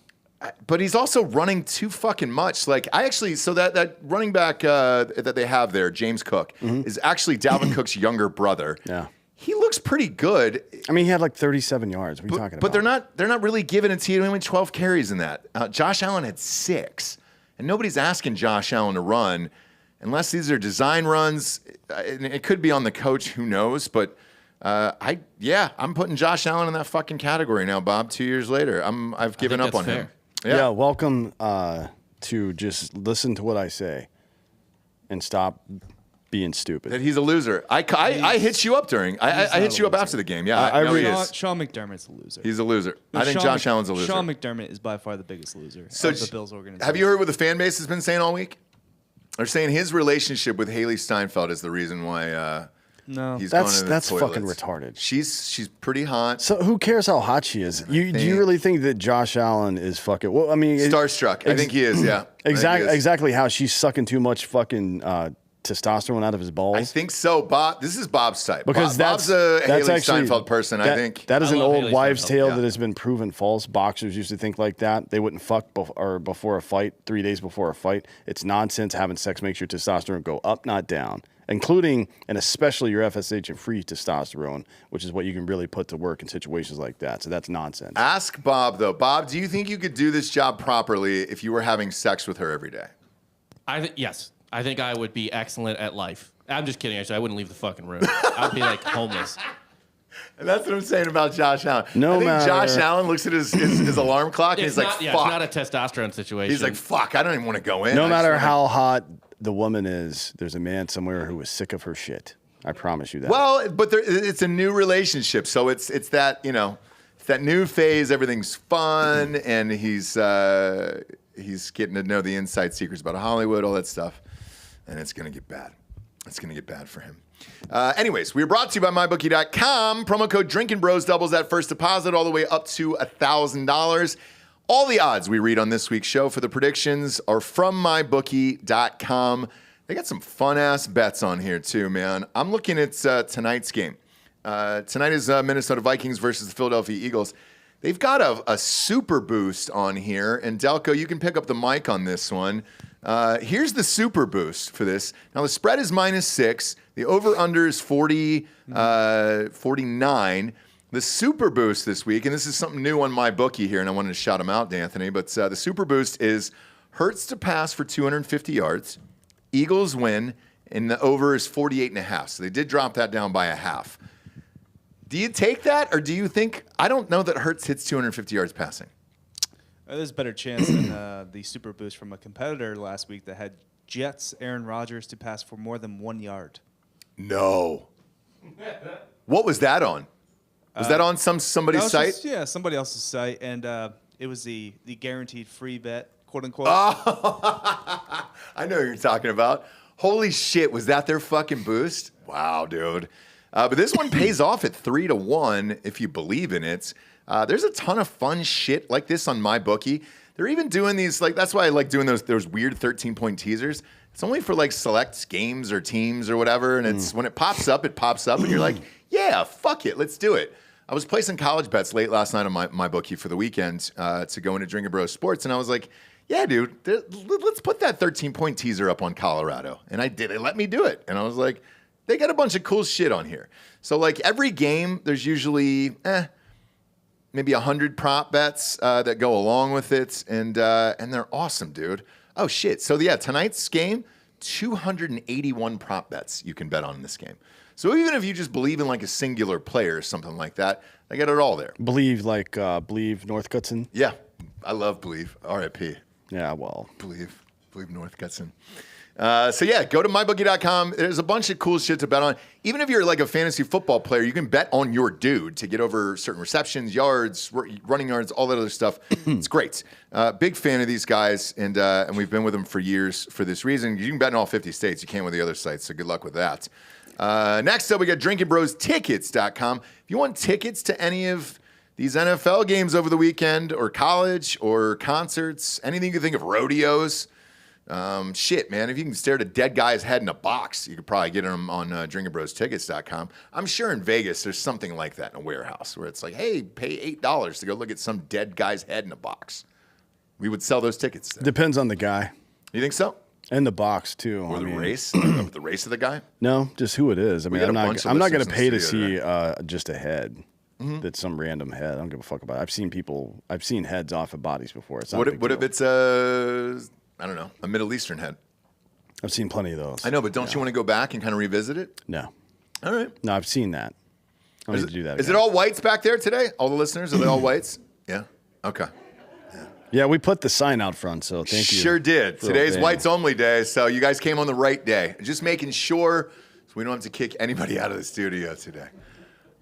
But he's also running too fucking much. Like, so that running back that they have there, James Cook, is actually Dalvin Cook's younger brother. Yeah. He looks pretty good. I mean, he had like 37 yards. What are you talking about? But they're not really giving it to you. Only 12 carries in that. Josh Allen had 6. And nobody's asking Josh Allen to run unless these are design runs. It could be on the coach, who knows? But I'm putting Josh Allen in that fucking category now, Bob. 2 years later, I've given up on him. Yeah, welcome to just listen to what I say and stop being stupid. That he's a loser. I hit you up during. I hit you up after the game. Yeah, I know he really- is. Sean McDermott's a loser. He's a loser. I think Josh Allen's a loser. Sean McDermott is by far the biggest loser of the Bills organization. Have you heard what the fan base has been saying all week? They're saying his relationship with Haley Steinfeld is the reason why No. he's going to the That's toilets. fucking retarded. She's pretty hot. So who cares how hot she is? Do you really think that Josh Allen is fucking? Well, I mean, Starstruck. I think he is. Yeah. Exactly how she's sucking too much fucking testosterone out of his balls. I think so, Bob. This is Bob's type. Because Bob's a Haley actually, Steinfeld person. I think that is I an love old Haley wives' Steinfeld, tale that has been proven false. Boxers used to think like that. They wouldn't fuck before a fight, 3 days before a fight. It's nonsense. Having sex makes your testosterone go up, not down, including and especially your FSH and free testosterone, which is what you can really put to work in situations like that. So that's nonsense. Ask Bob though. Bob, do you think you could do this job properly if you were having sex with her every day? Yes. I think I would be excellent at life. I'm just kidding, actually. I wouldn't leave the fucking room. I'd be like homeless. And that's what I'm saying about Josh Allen. No I think matter- Josh Allen looks at his alarm clock and It's he's like, not, fuck. it's not a testosterone situation. He's like, fuck, I don't even want to go in. No I just matter wanna- how hot the woman is, there's a man somewhere who is sick of her shit. I promise you that. Well, but it's a new relationship, so it's that, it's that new phase. Everything's fun, and he's getting to know the inside secrets about Hollywood, all that stuff, and it's gonna get bad. It's gonna get bad for him. Anyways, we are brought to you by MyBookie.com. Promo code Drinkin' Bros doubles that first deposit all the way up to $1,000. All the odds we read on this week's show for the predictions are from MyBookie.com. They got some fun-ass bets on here, too, man. I'm looking at tonight's game. Tonight is Minnesota Vikings versus the Philadelphia Eagles. They've got a super boost on here. And, Delco, you can pick up the mic on this one. Here's the super boost for this. Now, the spread is -6. The over-under is 49. The super boost this week, and this is something new on MyBookie here, and I wanted to shout him out, D'Anthony, but the super boost is Hurts to pass for 250 yards, Eagles win, and the over is 48.5. So they did drop that down by a half. Do you take that, or do you think, I don't know that Hurts hits 250 yards passing. There's a better chance than the super boost from a competitor last week that had Jets Aaron Rodgers to pass for more than 1 yard. No. What was that on? Was that on somebody's site? Somebody else's site, and it was the guaranteed free bet, quote unquote. I know what you're talking about. Holy shit, was that their fucking boost? Wow, dude. But this one pays off at 3-1 if you believe in it. There's a ton of fun shit like this on MyBookie. They're even doing these, that's why I like doing those weird 13-point teasers. It's only for select games or teams or whatever, and it's when it pops up, and you're like, yeah, fuck it, let's do it. I was placing college bets late last night on MyBookie for the weekend to go into Drinkin' Bros Sports, and I was like, yeah, dude, let's put that 13-point teaser up on Colorado. And I did. They let me do it. And I was like, they got a bunch of cool shit on here. So, every game, there's usually maybe 100 prop bets that go along with it, and they're awesome, dude. Oh, shit. So, yeah, tonight's game, 281 prop bets you can bet on in this game. So even if you just believe in a singular player or something like that, I got it all there. Believe North Goodson. Yeah, I love Believe. R.I.P. Yeah, well. Believe North Goodson. So yeah, go to mybookie.com. There's a bunch of cool shit to bet on. Even if you're like a fantasy football player, you can bet on your dude to get over certain receptions, yards, running yards, all that other stuff. It's great. Big fan of these guys, and we've been with them for years for this reason. You can bet in all 50 states. You can't with the other sites, so good luck with that. Next up, we got drinkinbrostickets.com. If you want tickets to any of these NFL games over the weekend, or college, or concerts, anything you can think of, rodeos, shit, man. If you can stare at a dead guy's head in a box, you could probably get them on drinkinbrostickets.com. I'm sure in Vegas there's something like that in a warehouse where it's like, hey, pay $8 to go look at some dead guy's head in a box. We would sell those tickets there. Depends on the guy. You think so? And the box too. Or the race? The race of the guy? No, just who it is. I mean, I'm not going to pay to see today. just a head. That's some random head. I don't give a fuck about it. I've seen heads off of bodies before. It's not What if it's I don't know, a Middle Eastern head? I've seen plenty of those. I know, but don't you want to go back and kind of revisit it? No. All right. No, I've seen that. I need to do that Is again. it all whites back there today? All the listeners, are they all whites? Yeah. Okay. Yeah, we put the sign out front, so thank you. Sure did. for Today's obeying. whites only day, so you guys came on the right day. Just making sure so we don't have to kick anybody out of the studio today.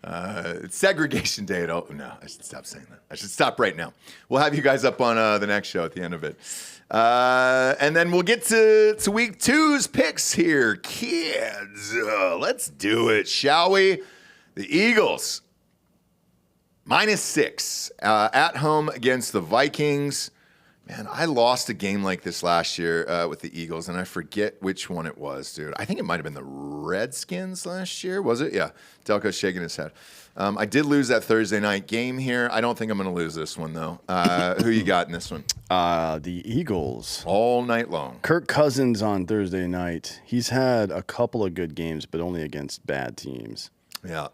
It's segregation day. No, I should stop saying that. I should stop right now. We'll have you guys up on the next show at the end of it. And then we'll get to week 2's picks here. Kids, let's do it, shall we? The Eagles, -6 at home against the Vikings. Man, I lost a game like this last year with the Eagles, and I forget which one it was, dude. I think it might have been the Redskins last year. Was it? Yeah. Delco's shaking his head. I did lose that Thursday night game here. I don't think I'm going to lose this one, though. Who you got in this one? The Eagles. All night long. Kirk Cousins on Thursday night. He's had a couple of good games, but only against bad teams. Yeah.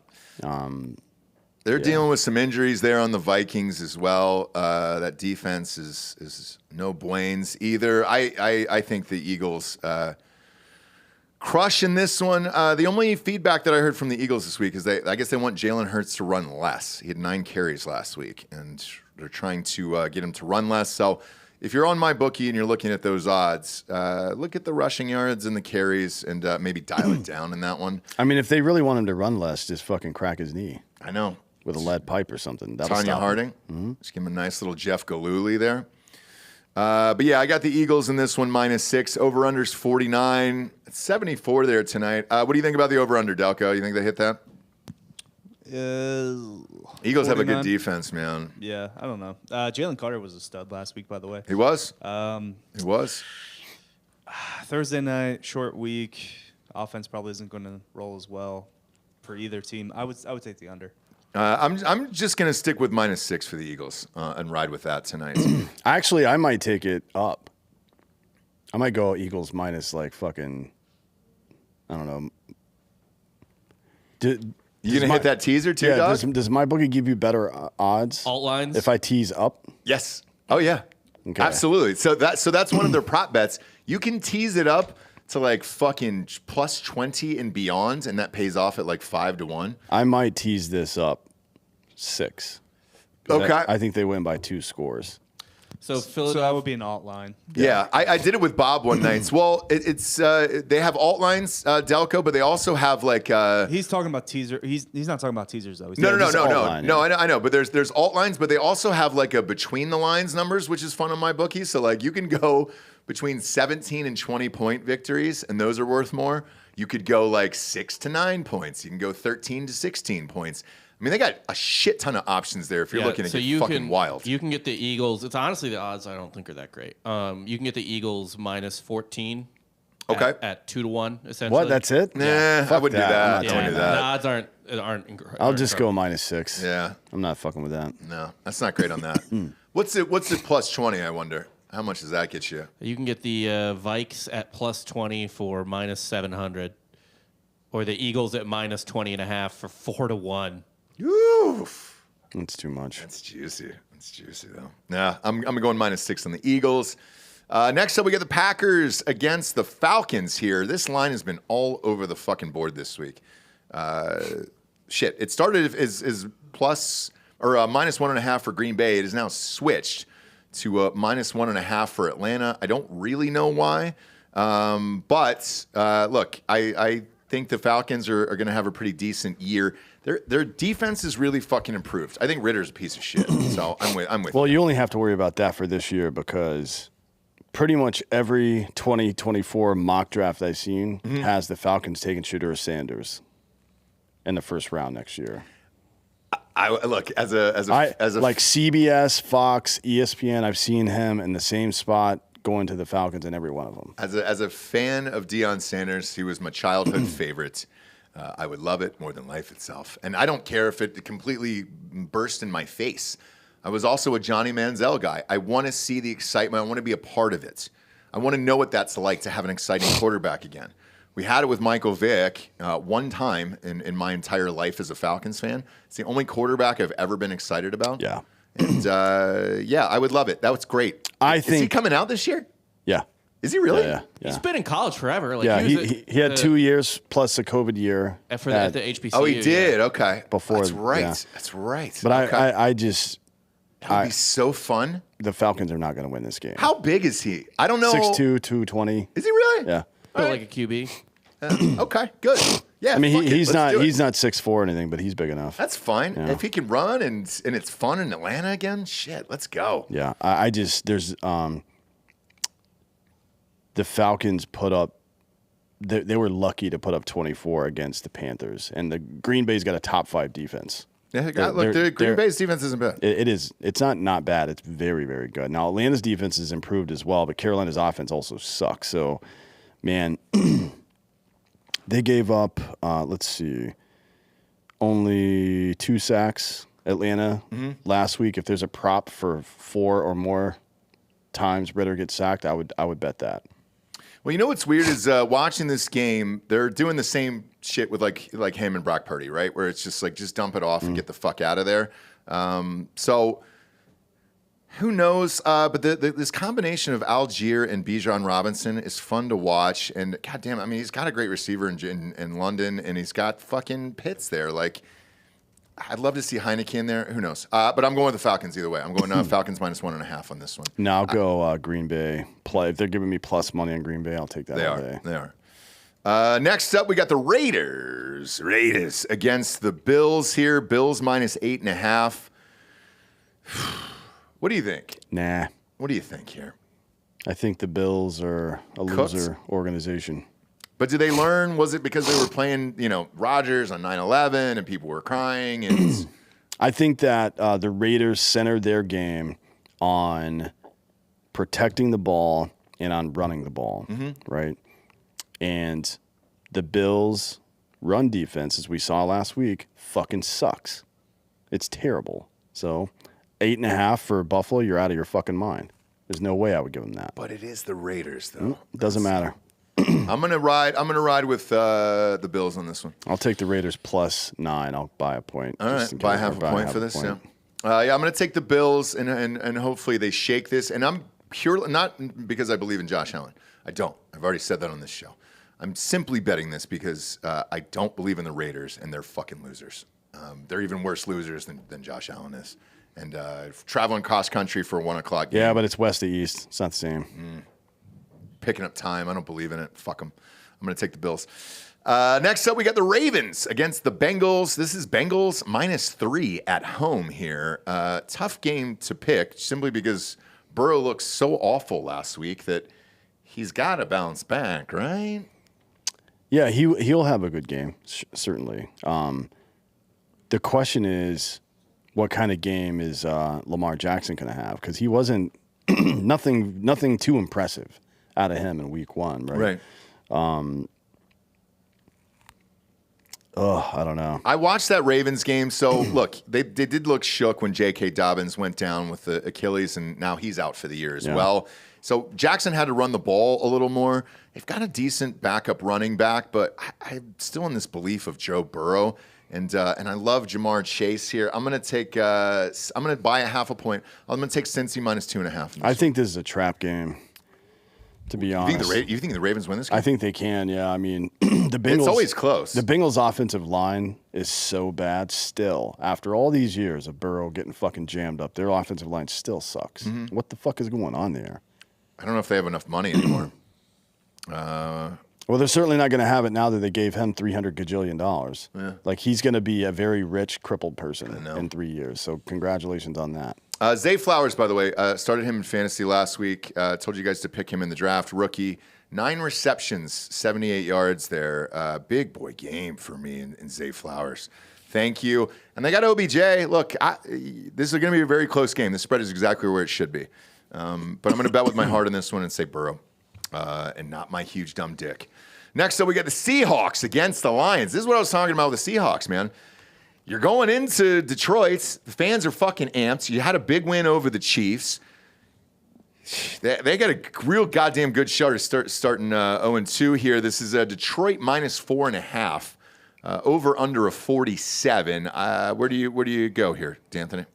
They're dealing with some injuries there on the Vikings as well. That defense is no buenos either. I think the Eagles crush in this one. The only feedback that I heard from the Eagles this week is I guess they want Jalen Hurts to run less. He had 9 carries last week, and they're trying to get him to run less. So if you're on MyBookie and you're looking at those odds, look at the rushing yards and the carries and maybe dial it down in that one. I mean, if they really want him to run less, just fucking crack his knee I know. with a lead pipe or something. That'll Tanya stop him. Harding. Just give him a nice little Jeff Galooly there. But yeah, I got the Eagles in this one -6. Over-under's 49. It's 74 there tonight. What do you think about the over-under, Delco? You think they hit that? Eagles have a good 49. defense, man. Yeah, I don't know. Jalen Carter was a stud last week, by the way. He was? He was? Thursday night, short week. Offense probably isn't going to roll as well for either team. I would take the under. I'm just going to stick with -6 for the Eagles and ride with that tonight. Actually, I might take it up. I might go Eagles minus like fucking, I don't know. You going to hit that teaser too, Yeah, dog? does MyBookie give you better odds Alt lines? if I tease up? Yes. Oh yeah. Okay. Absolutely. So that's one of their prop bets. You can tease it up to like fucking +20 and beyond, and that pays off at like 5-1. I might tease this up 6. Okay. I think they win by 2 scores. So So Philadelphia. that would be an alt line. Yeah, I did it with Bob one night. Well, it's they have alt lines, Delco, but they also have like He's talking about teaser. He's not talking about teasers though. He's no, talking- no, no, alt no, line, no. yeah. I know, but there's alt lines, but they also have like a between the lines numbers, which is fun on MyBookie. So like you can go between 17 and 20 point victories, and those are worth more. You could go like 6 to 9 points. You can go 13 to 16 points. I mean, they got a shit ton of options there if you're looking to get fucking wild. You can get the Eagles. It's honestly the odds I don't think are that great. You can get the Eagles -14. Okay. At 2-1 essentially. What? That's it? Nah, I Fuck wouldn't do that. that. I'm I not wouldn't doing do The that. odds aren't incredible. I'll just go -6. Yeah. I'm not fucking with that. No, that's not great on that. What's it +20, I wonder? How much does that get you? You can get the Vikes at +20 for -700, or the Eagles at -20.5 for 4-1. Oof. That's too much. It's juicy. It's juicy, though. Nah, I'm going -6 on the Eagles. Next up, we got the Packers against the Falcons here. This line has been all over the fucking board this week. Shit, it started as plus or -1.5 for Green Bay. It is now switched to -1.5 for Atlanta. I don't really know why. But look, I think the Falcons are going to have a pretty decent year. Their defense is really fucking improved. I think Ritter's a piece of shit, so I'm with Well, you. you only have to worry about that for this year because pretty much every 2024 mock draft I've seen has the Falcons taking Shedeur Sanders in the first round next year. I look as a like CBS, Fox, ESPN. I've seen him in the same spot going to the Falcons in every one of them. As a fan of Deion Sanders, he was my childhood favorite. I would love it more than life itself. And I don't care if it completely burst in my face. I was also a Johnny Manziel guy. I want to see the excitement. I want to be a part of it. I want to know what that's like to have an exciting quarterback again. We had it with Michael Vick one time in my entire life as a Falcons fan. It's the only quarterback I've ever been excited about. Yeah. And, I would love it. That was great. Is he coming out this year? Yeah. Is he really? Yeah. He's been in college forever. Like, Yeah, he had 2 years plus a COVID year. at the HBCU. Oh, he did? Yeah. Okay. Before- That's right. yeah. That's right. But okay. I just That would be so fun. the Falcons are not going to win this game. How big is he? I don't know. 6'2", 220. Is he really? Yeah. Built like a QB. Okay, good. Yeah. I mean, fuck it, he's let's do it. not 6'4" or anything, but he's big enough. That's fine. Yeah. If he can run and it's fun in Atlanta again, shit, let's go. Yeah, I just there's the Falcons put up. They were lucky to put up 24 against the Panthers, and the Green Bay's got a top 5 defense. Yeah, the Green Bay's defense isn't bad. It is. It's not bad. It's very, very good. Now Atlanta's defense has improved as well, but Carolina's offense also sucks. So, man, they gave up. Let's see, only 2 sacks. Atlanta last week. If there's a prop for 4 or more times Ritter gets sacked, I would bet that. Well, you know what's weird is watching this game. They're doing the same shit with like him and Brock Purdy, right? Where it's just like just dump it off and get the fuck out of there. So who knows? But this combination of Algier and Bijan Robinson is fun to watch. And goddamn, I mean, he's got a great receiver in London, and he's got fucking Pitts there. Like, I'd love to see Heineke in there. Who knows? But I'm going with the Falcons either way. I'm going Falcons -1.5 on this one. No, I'll go Green Bay. If they're giving me plus money on Green Bay, I'll take that all day. They are. Next up, we got the Raiders against the Bills here. Bills -8.5. What do you think? Nah. What do you think here? I think the Bills are a Cooked. loser organization. But did they learn? Was it because they were playing, Rodgers on 9/11 and people were crying? And I think that the Raiders centered their game on protecting the ball and on running the ball, right? And the Bills' run defense, as we saw last week, fucking sucks. It's terrible. So 8.5 for Buffalo, you're out of your fucking mind. There's no way I would give them that. but it is the Raiders, though. Doesn't matter. I'm gonna ride with the Bills on this one. I'll take the Raiders +9. I'll buy a point. All just right, in buy case- half or a point half for a this. point. Yeah, I'm gonna take the Bills and hopefully they shake this. And I'm purely not because I believe in Josh Allen. I don't. I've already said that on this show. I'm simply betting this because I don't believe in the Raiders and they're fucking losers. They're even worse losers than Josh Allen is. And traveling cross country for a 1 o'clock game. Yeah, but it's west to east. It's not the same. Picking up time. I don't believe in it. Fuck them. I'm going to take the Bills. Next up, we got the Ravens against the Bengals. This is Bengals -3 at home here. Tough game to pick simply because Burrow looked so awful last week that he's got to bounce back, right? Yeah, he'll have a good game, certainly. The question is, what kind of game is Lamar Jackson going to have? Because he wasn't nothing too impressive out of him in Week 1, right? Right. I don't know. I watched that Ravens game. So, look, they did look shook when J.K. Dobbins went down with the Achilles, and now he's out for the year as well. So, Jackson had to run the ball a little more. They've got a decent backup running back, but I'm still in this belief of Joe Burrow. And I love Jamar Chase here. I'm going to take I'm going to buy a half a point. I'm going to take Cincy -2.5. I think this is a trap game, to be honest. You think the Ravens win this game? I think they can, yeah. I mean, the Bengals. It's always close. The Bengals' offensive line is so bad still. After all these years of Burrow getting fucking jammed up, their offensive line still sucks. What the fuck is going on there? I don't know if they have enough money anymore. Well, they're certainly not going to have it now that they gave him $300 gajillion. Yeah. Like, he's going to be a very rich, crippled person in 3 years. So congratulations on that. Zay Flowers, by the way, started him in fantasy last week. Told you guys to pick him in the draft. Rookie, 9 receptions, 78 yards there. Big boy game for me in Zay Flowers. Thank you. And they got OBJ. Look, this is going to be a very close game. The spread is exactly where it should be. But I'm going to bet with my heart on this one and say Burrow. And not my huge dumb dick. Next up, we got the Seahawks against the Lions. This is what I was talking about with the Seahawks, man. You're going into Detroit. The fans are fucking amped. You had a big win over the Chiefs. They got a real goddamn good start starting 0-2 here. This is Detroit minus 4.5. Over under a 47. Where do you go here, D'Anthony?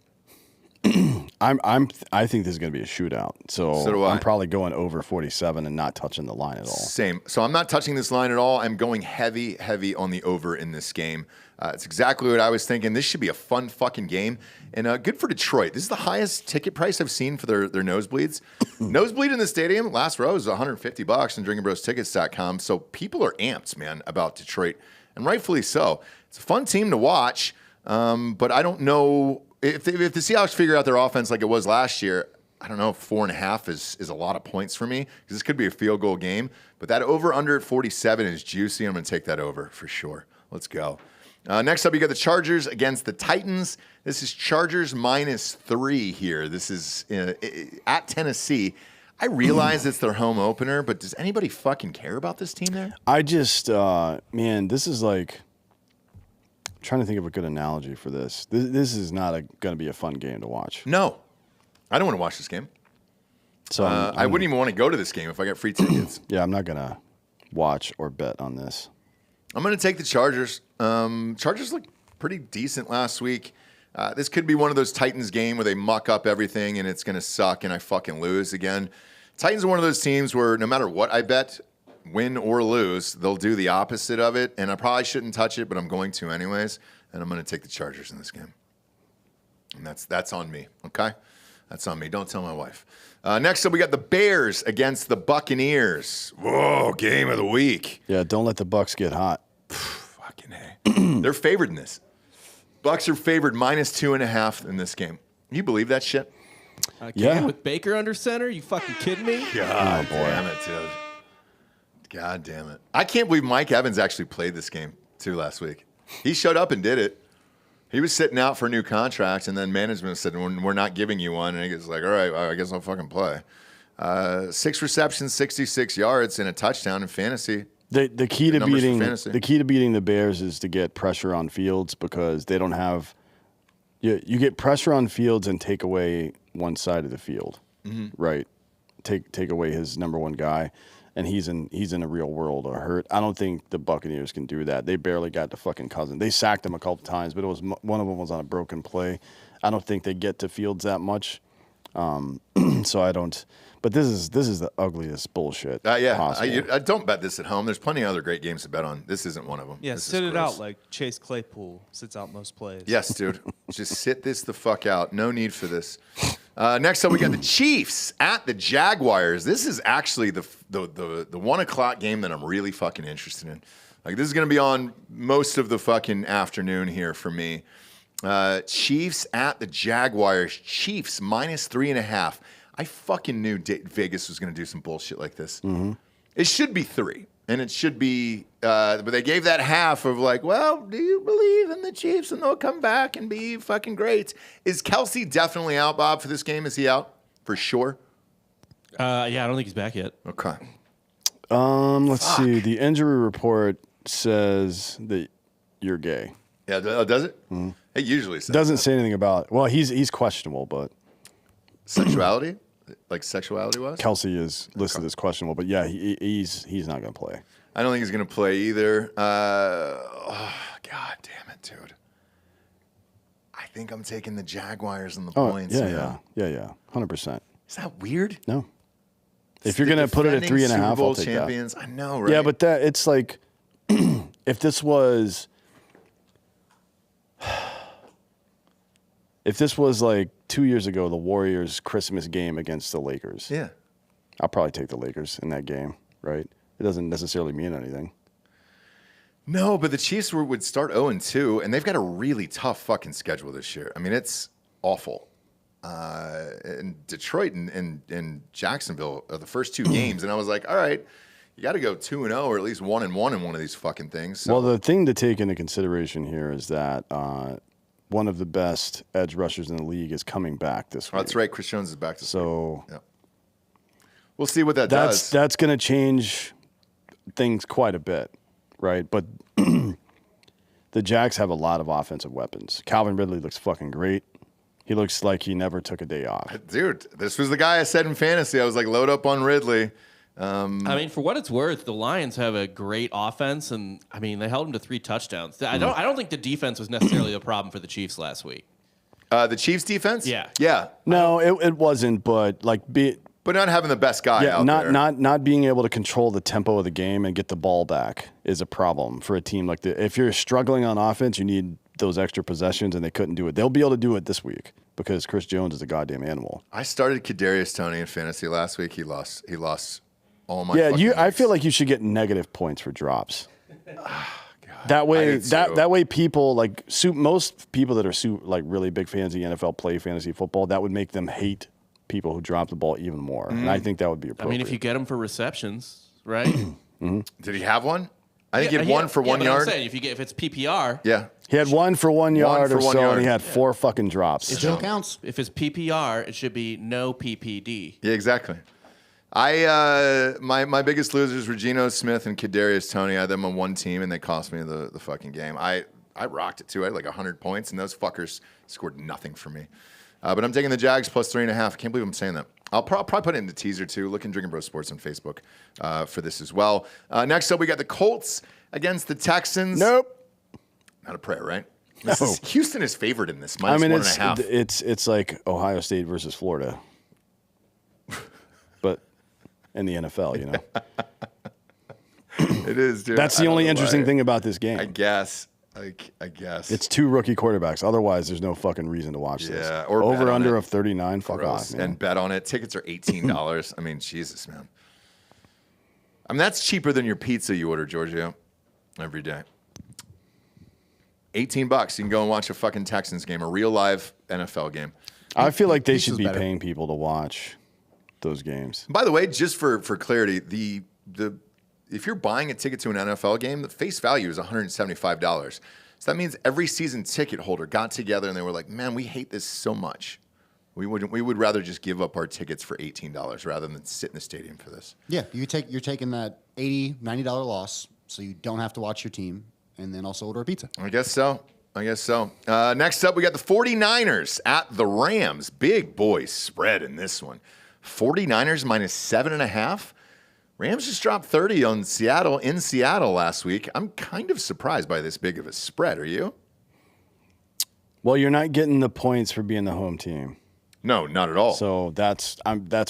I think this is going to be a shootout. So do I. I'm probably going over 47 and not touching the line at all. Same. So I'm not touching this line at all. I'm going heavy on the over in this game. It's exactly what I was thinking. This should be a fun fucking game. And good for Detroit. This is the highest ticket price I've seen for their nosebleeds. Nosebleed in the stadium, last row is $150 on drinkinbrostickets.com. So people are amped, man, about Detroit. And rightfully so. It's a fun team to watch. But I don't know if the Seahawks figure out their offense like it was last year. I don't know if 4.5 is a lot of points for me because this could be a field goal game. But that over under at 47 is juicy. I'm going to take that over for sure. Let's go. Next up, you got the Chargers against the Titans. This is Chargers minus 3 here. This is at Tennessee. I realize it's their home opener, but does anybody fucking care about this team there? I just, man, this is like, I'm trying to think of a good analogy for this. This is not going to be a fun game to watch. No. I don't want to watch this game. So I wouldn't even want to go to this game if I got free tickets. Yeah, I'm not going to watch or bet on this. I'm going to take the Chargers. Chargers looked pretty decent last week. This could be one of those Titans game where they muck up everything and it's going to suck and I fucking lose again. Titans are one of those teams where no matter what I bet, win or lose, they'll do the opposite of it. And I probably shouldn't touch it, but I'm going to anyways. And I'm going to take the Chargers in this game. And that's on me, okay? That's on me. Don't tell my wife. Next up, we got the Bears against the Buccaneers. Whoa, game of the week. Yeah, don't let the Bucs get hot. Fucking A. They're favored in this. Bucs are favored minus 2.5 in this game. Can you believe that shit? Yeah. With Baker under center? You fucking kidding me? God damn it, dude. God damn it. I can't believe Mike Evans actually played this game, too, last week. He showed up and did it. He was sitting out for a new contract, and then management said, we're not giving you one. And he was like, all right, I guess I'll fucking play. 6 receptions, 66 yards, and a touchdown in fantasy. The key to beating the Bears is to get pressure on Fields because they don't have you get pressure on Fields and take away one side of the field. Right. Take away his number one guy. And he's in a real world of hurt. I don't think the Buccaneers can do that. They barely got to fucking Cousins. They sacked him a couple times, but one of them was on a broken play. I don't think they get to Fields that much. So I don't. But this is the ugliest bullshit possible. I don't bet this at home. There's plenty of other great games to bet on. This isn't one of them. Yeah, this sit it out like Chase Claypool sits out most plays. Yes, dude. Just sit this the fuck out. No need for this. Next up, we got the Chiefs at the Jaguars. This is actually the 1 o'clock game that I'm really fucking interested in. Like, this is going to be on most of the fucking afternoon here for me. Chiefs at the Jaguars. Chiefs minus 3.5. I fucking knew Vegas was going to do some bullshit like this. Mm-hmm. It should be 3. And it should be, but they gave that half of like, well, do you believe in the Chiefs and they'll come back and be fucking great? Is Kelsey definitely out, Bob, for this game? Is he out? For sure? Yeah, I don't think he's back yet. Okay. Let's see. The injury report says that you're gay. Yeah, does it? Mm-hmm. It usually says doesn't say anything about, well, he's questionable, but. Sexuality? Like sexuality-wise? Kelsey is listed as questionable, but yeah, he's not going to play. I don't think he's going to play either. God damn it, dude. I think I'm taking the Jaguars and the points. Yeah. 100%. Is that weird? No. If you're going to put it at 3.5, I'll take champions. that. I know, right? Yeah, but it's like, if this was like 2 years ago, the Warriors' Christmas game against the Lakers. Yeah. I'll probably take the Lakers in that game, right? It doesn't necessarily mean anything. No, but the Chiefs would start 0-2, and they've got a really tough fucking schedule this year. I mean, it's awful. And Detroit and Jacksonville are the first two games, and I was like, all right, you got to go 2-0 or at least 1-1 in one of these fucking things. So. Well, the thing to take into consideration here is that one of the best edge rushers in the league is coming back this week. That's right. Chris Jones is back this week. So yeah. We'll see what that does. That's going to change things quite a bit, right? But the Jags have a lot of offensive weapons. Calvin Ridley looks fucking great. He looks like he never took a day off. Dude, this was the guy I said in fantasy. I was like, load up on Ridley. I mean, for what it's worth, the Lions have a great offense, and I mean, they held them to 3 touchdowns. I don't think the defense was necessarily the problem for the Chiefs last week. The Chiefs defense? Yeah. No, it wasn't, but but not having the best guy out there. Not being able to control the tempo of the game and get the ball back is a problem for a team like that. If you're struggling on offense, you need those extra possessions, and they couldn't do it. They'll be able to do it this week because Chris Jones is a goddamn animal. I started Kadarius Toney in fantasy last week. He lost all my. Yeah, I feel like you should get negative points for drops. That way people most people that are really big fans of the NFL play fantasy football. That would make them hate people who drop the ball even more, and I think that would be appropriate. I mean, if you get them for receptions, right? Did he have one? I think he had one for 1 yard. I'm saying if it's PPR, yeah, he had one for 1 yard or so, and he had 4 fucking drops. It still counts. if it's PPR, it should be no PPD. Yeah, exactly. My biggest losers were Geno Smith and Kadarius Toney. I had them on one team, and they cost me the fucking game. I rocked it too. I had like 100 points, and those fuckers scored nothing for me. But I'm taking the Jags plus 3.5. I can't believe I'm saying that. I'll probably put it in the teaser too. Look in Drinkin' Bros Sports on Facebook for this as well. Next up, we got the Colts against the Texans. Nope. Not a prayer, right? No. Houston is favored in this minus 1.5. It's like Ohio State versus Florida, but in the NFL, you know. It is, dude. That's the only interesting thing about this game. I guess. I guess. It's 2 rookie quarterbacks. Otherwise, there's no fucking reason to watch this. Yeah, or over under of 39. Fuck off, man. And bet on it. Tickets are $18. I mean, Jesus, man. I mean, that's cheaper than your pizza you order, Giorgio, every day. $18. You can go and watch a fucking Texans game, a real live NFL game. I feel like they should be better. paying people to watch those games. By the way, just for clarity, the if you're buying a ticket to an NFL game, the face value is $175. So that means every season ticket holder got together and they were like, man, we hate this so much. We would rather just give up our tickets for $18 rather than sit in the stadium for this. Yeah, you're taking that $80, $90 loss so you don't have to watch your team and then also order a pizza. I guess so. Next up, we got the 49ers at the Rams. Big boy spread in this one. 49ers minus 7.5. Rams just dropped 30 on Seattle in Seattle last week. I'm kind of surprised by this big of a spread. Are you? Well, you're not getting the points for being the home team. No, not at all. So that's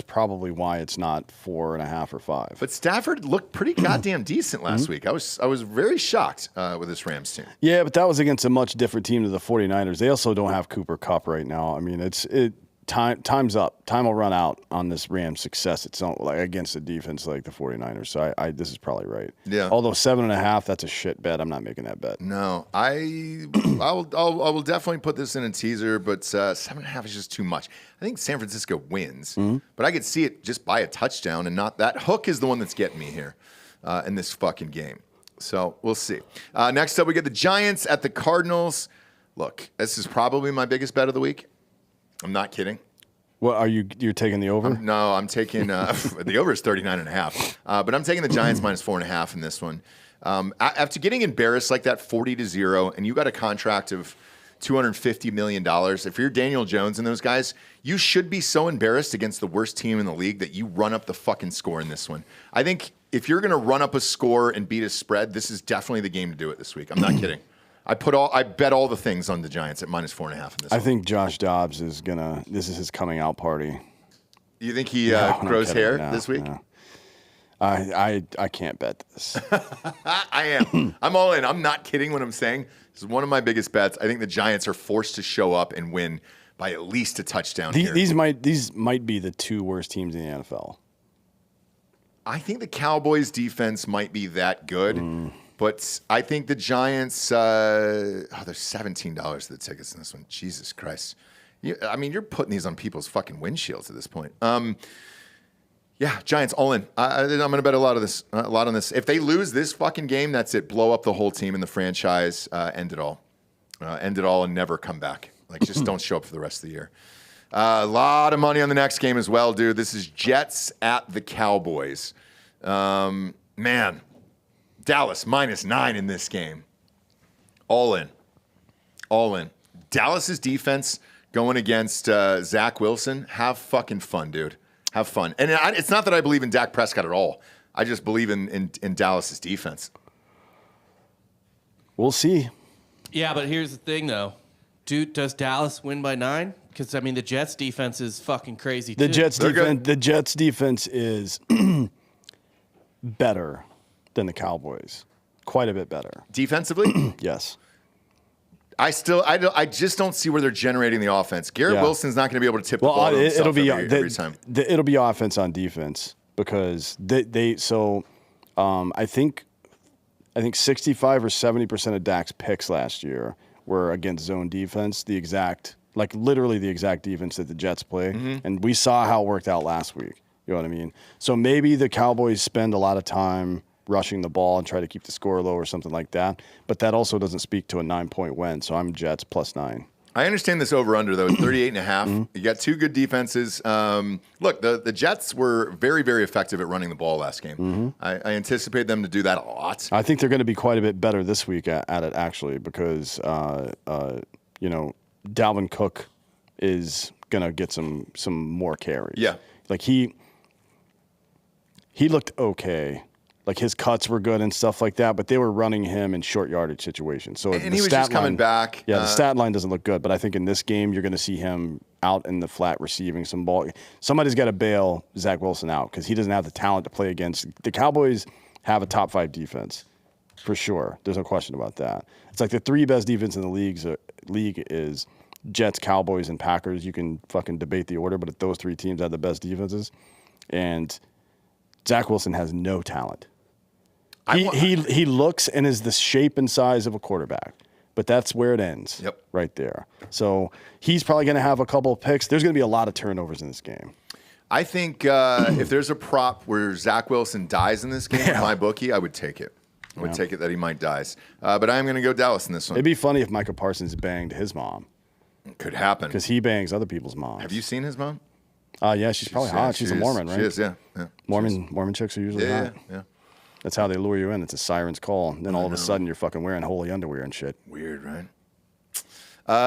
probably why it's not 4.5 or 5. But Stafford looked pretty goddamn decent last week. I was very shocked with this Rams team. Yeah, but that was against a much different team to the 49ers. They also don't have Cooper Kupp right now. I mean, time's up. Time will run out on this Rams success. It's not like against a defense like the 49ers. So this is probably right. Yeah. Although 7.5, that's a shit bet. I'm not making that bet. No, I will definitely put this in a teaser, but 7.5 is just too much. I think San Francisco wins, but I could see it just by a touchdown and not that hook is the one that's getting me here in this fucking game. So we'll see. Next up, we get the Giants at the Cardinals. Look, this is probably my biggest bet of the week. I'm not kidding. What you're taking the over? No, I'm taking the over is 39.5. But I'm taking the Giants minus 4.5 in this one. After getting embarrassed like that 40-0, and you got a contract of $250 million, if you're Daniel Jones and those guys, you should be so embarrassed against the worst team in the league that you run up the fucking score in this one. I think if you're going to run up a score and beat a spread, this is definitely the game to do it this week. I'm not kidding. I bet all the things on the Giants at minus 4.5 in this one. I think Josh Dobbs this is his coming out party. You think he grows hair this week? No. I can't bet this. I am. I'm all in. I'm not kidding when I'm saying this is one of my biggest bets. I think the Giants are forced to show up and win by at least a touchdown here. These might be the 2 worst teams in the NFL. I think the Cowboys defense might be that good, but I think the Giants, there's $17 to the tickets in this one. Jesus Christ. You're putting these on people's fucking windshields at this point. Yeah, Giants all in. I'm going to bet a lot on this. If they lose this fucking game, that's it. Blow up the whole team and the franchise. End it all. End it all and never come back. Like, just don't show up for the rest of the year. A lot of money on the next game as well, dude. This is Jets at the Cowboys. Man, Dallas -9 in this game. All in. All in. Dallas's defense going against Zach Wilson. Have fucking fun, dude. Have fun. And it's not that I believe in Dak Prescott at all. I just believe in Dallas's defense. We'll see. Yeah, but here's the thing, though. Dude, does Dallas win by 9? Because, the Jets' defense is fucking crazy, too. The Jets' defense is better than the Cowboys. Quite a bit better. Defensively? Yes. I just don't see where they're generating the offense. Garrett Wilson's not going to be able to tip the ball to himself every time. It'll be offense on defense because I think 65 or 70% of Dak's picks last year were against zone defense, literally the exact defense that the Jets play. And we saw how it worked out last week. You know what I mean? So maybe the Cowboys spend a lot of time rushing the ball and try to keep the score low or something like that. But that also doesn't speak to a 9-point win. So I'm Jets +9. I understand this over-under, though. 38.5. You got two good defenses. Look, the Jets were very, very effective at running the ball last game. I anticipate them to do that a lot. I think they're going to be quite a bit better this week at it, actually, because, Dalvin Cook is going to get some more carries. Yeah. Like, he looked okay. Like, his cuts were good and stuff like that, but they were running him in short yardage situations. So and he was just coming back. Yeah, the stat line doesn't look good, but I think in this game you're going to see him out in the flat receiving some ball. Somebody's got to bail Zach Wilson out because he doesn't have the talent to play against. The Cowboys have a top 5 defense for sure. There's no question about that. It's like the 3 best defense in the league is Jets, Cowboys, and Packers. You can fucking debate the order, but those 3 teams have the best defenses. And Zach Wilson has no talent. He looks and is the shape and size of a quarterback, but that's where it ends. Yep. Right there. So he's probably going to have a couple of picks. There's going to be a lot of turnovers in this game. I think if there's a prop where Zach Wilson dies in this game, MyBookie, I would take it. I would take it that he might die. But I'm going to go Dallas in this one. It'd be funny if Micah Parsons banged his mom. Could happen. Because he bangs other people's moms. Have you seen his mom? Yeah, she's probably hot. She's a Mormon, right? She is, yeah. Mormon chicks are usually hot. Yeah. That's how they lure you in. It's a siren's call. And then all of a sudden you're fucking wearing holy underwear and shit. Weird, right?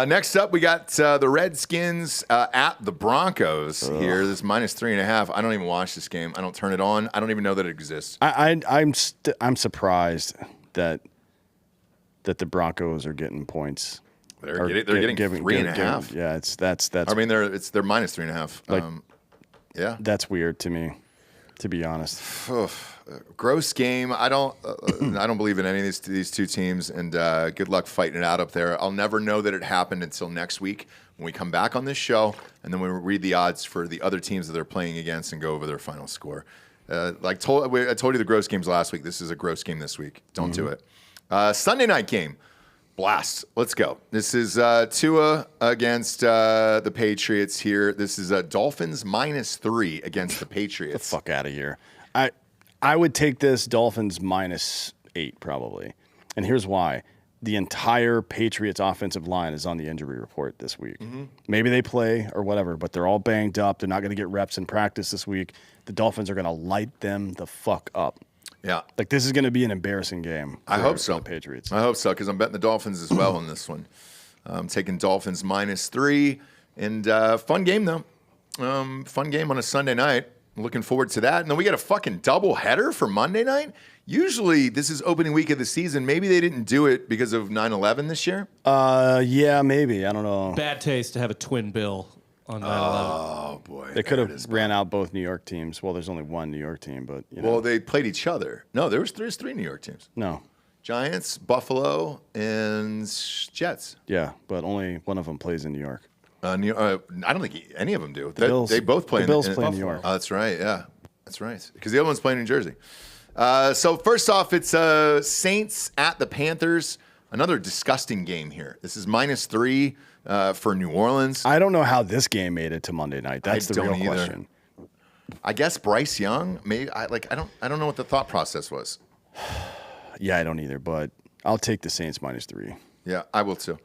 Next up, we got the Redskins at the Broncos here. This -3.5. I don't even watch this game. I don't turn it on. I don't even know that it exists. I'm surprised that the Broncos are getting points. They're getting 3.5. Yeah, that's. I mean, they're -3.5. Like, yeah, that's weird to me, to be honest. Gross game. I don't believe in any of these two teams, and good luck fighting it out up there. I'll never know that it happened until next week when we come back on this show, and then we read the odds for the other teams that they're playing against and go over their final score. I told you the gross games last week. This is a gross game this week. Don't do it. Sunday night game. Blast. Let's go. This is Tua against the Patriots here. This is Dolphins -3 against the Patriots. Get the fuck out of here. I would take this Dolphins -8 probably. And here's why. The entire Patriots offensive line is on the injury report this week. Maybe they play or whatever, but they're all banged up. They're not going to get reps in practice this week. The Dolphins are going to light them the fuck up. Yeah. Like, this is going to be an embarrassing game. I hope so. The Patriots. I hope so, because I'm betting the Dolphins as well in this one. I'm taking Dolphins -3. And fun game, though. Fun game on a Sunday night. Looking forward to that. And then we got a fucking double header for Monday night. Usually, this is opening week of the season. Maybe they didn't do it because of 9/11 this year. Yeah, maybe. I don't know. Bad taste to have a twin bill on 9/11. Oh, boy. They could have ran out both New York teams. Well, there's only one New York team, but, you know. Well, they played each other. No, there's 3 New York teams. No. Giants, Buffalo, and Jets. Yeah, but only one of them plays in New York. I don't think any of them do. Bills, they both play. The Bills play in New York. Oh, that's right. Yeah, That's right, because the other one's playing in Jersey. So first off, it's Saints at the Panthers. Another disgusting game here. This is -3 for New Orleans. I don't know how this game made it to Monday night. That's the real question. I guess Bryce Young. Maybe I don't know what the thought process was. Yeah, I don't either, but I'll take the Saints -3. Yeah, I will too.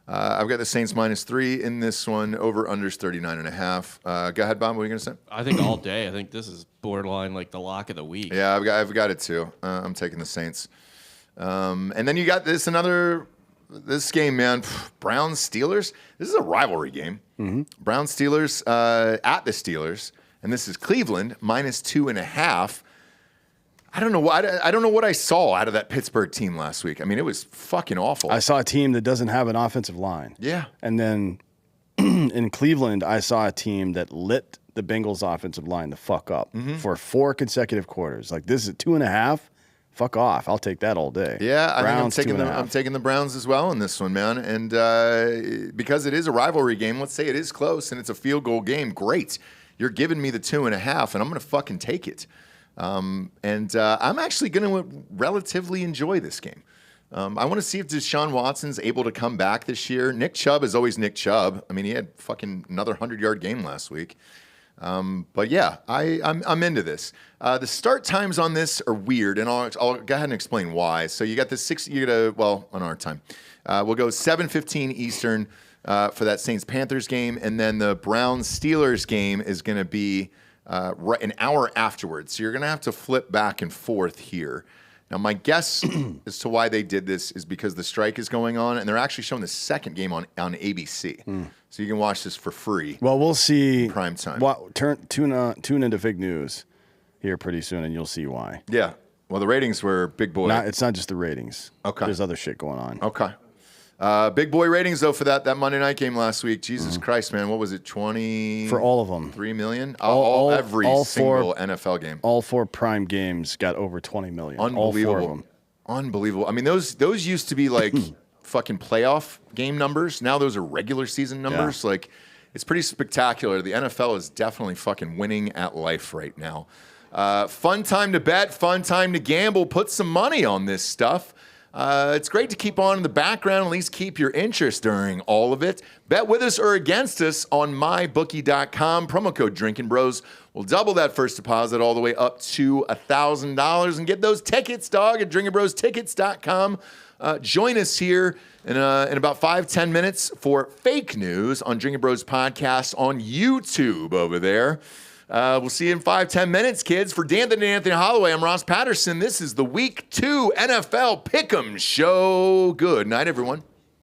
I've got the Saints -3 in this one. Over unders 39.5. Go ahead, Bob. What are you gonna say? I think all day. I think this is borderline like the lock of the week. Yeah, I've got it too. I'm taking the Saints. And then you got this game, man. Browns Steelers. This is a rivalry game. Browns Steelers at the Steelers, and this is Cleveland -2.5. I don't know what I saw out of that Pittsburgh team last week. I mean, it was fucking awful. I saw a team that doesn't have an offensive line. Yeah. And then in Cleveland, I saw a team that lit the Bengals offensive line the fuck up for 4 consecutive quarters. Like, this is 2.5. Fuck off. I'll take that all day. Yeah, Browns, I think I'm taking the Browns as well in this one, man. And because it is a rivalry game, let's say it is close and it's a field goal game, great. You're giving me the 2.5, and I'm going to fucking take it. I'm actually going to relatively enjoy this game. I want to see if Deshaun Watson's able to come back this year. Nick Chubb is always Nick Chubb. I mean, he had fucking another 100-yard game last week. But yeah, I'm into this. The start times on this are weird, and I'll go ahead and explain why. So you got the on our time. We'll go 7:15 Eastern for that Saints-Panthers game, and then the Browns-Steelers game is going to be an hour afterwards. So you're going to have to flip back and forth here. Now, my guess as to why they did this is because the strike is going on, and they're actually showing the second game on ABC. So you can watch this for free. Well, we'll see. Prime time. Tune into Fig News here pretty soon, and you'll see why. Yeah. Well, the ratings were big boy. It's not just the ratings. Okay. There's other shit going on. Okay. Big boy ratings, though, for that Monday night game last week. Jesus Christ, man. What was it, 20? For all of them. 3 million? All single NFL game. All 4 prime games got over 20 million. Unbelievable. All 4 of them. Unbelievable. I mean, those used to be like fucking playoff game numbers. Now those are regular season numbers. Yeah. Like, it's pretty spectacular. The NFL is definitely fucking winning at life right now. Fun time to bet, fun time to gamble. Put some money on this stuff. It's great to keep on in the background, at least keep your interest during all of it. Bet with us or against us on MyBookie.com. Promo code Drinkin' Bros will double that first deposit all the way up to $1,000. And get those tickets, dog, at DrinkinBrosTickets.com. Join us here in about 5-10 minutes for Fake News on Drinkin' Bros Podcast on YouTube over there. We'll see you in 5-10 minutes, kids. For Dan and Anthony Holloway, I'm Ross Patterson. This is the Week 2 NFL Pick'em Show. Good night, everyone.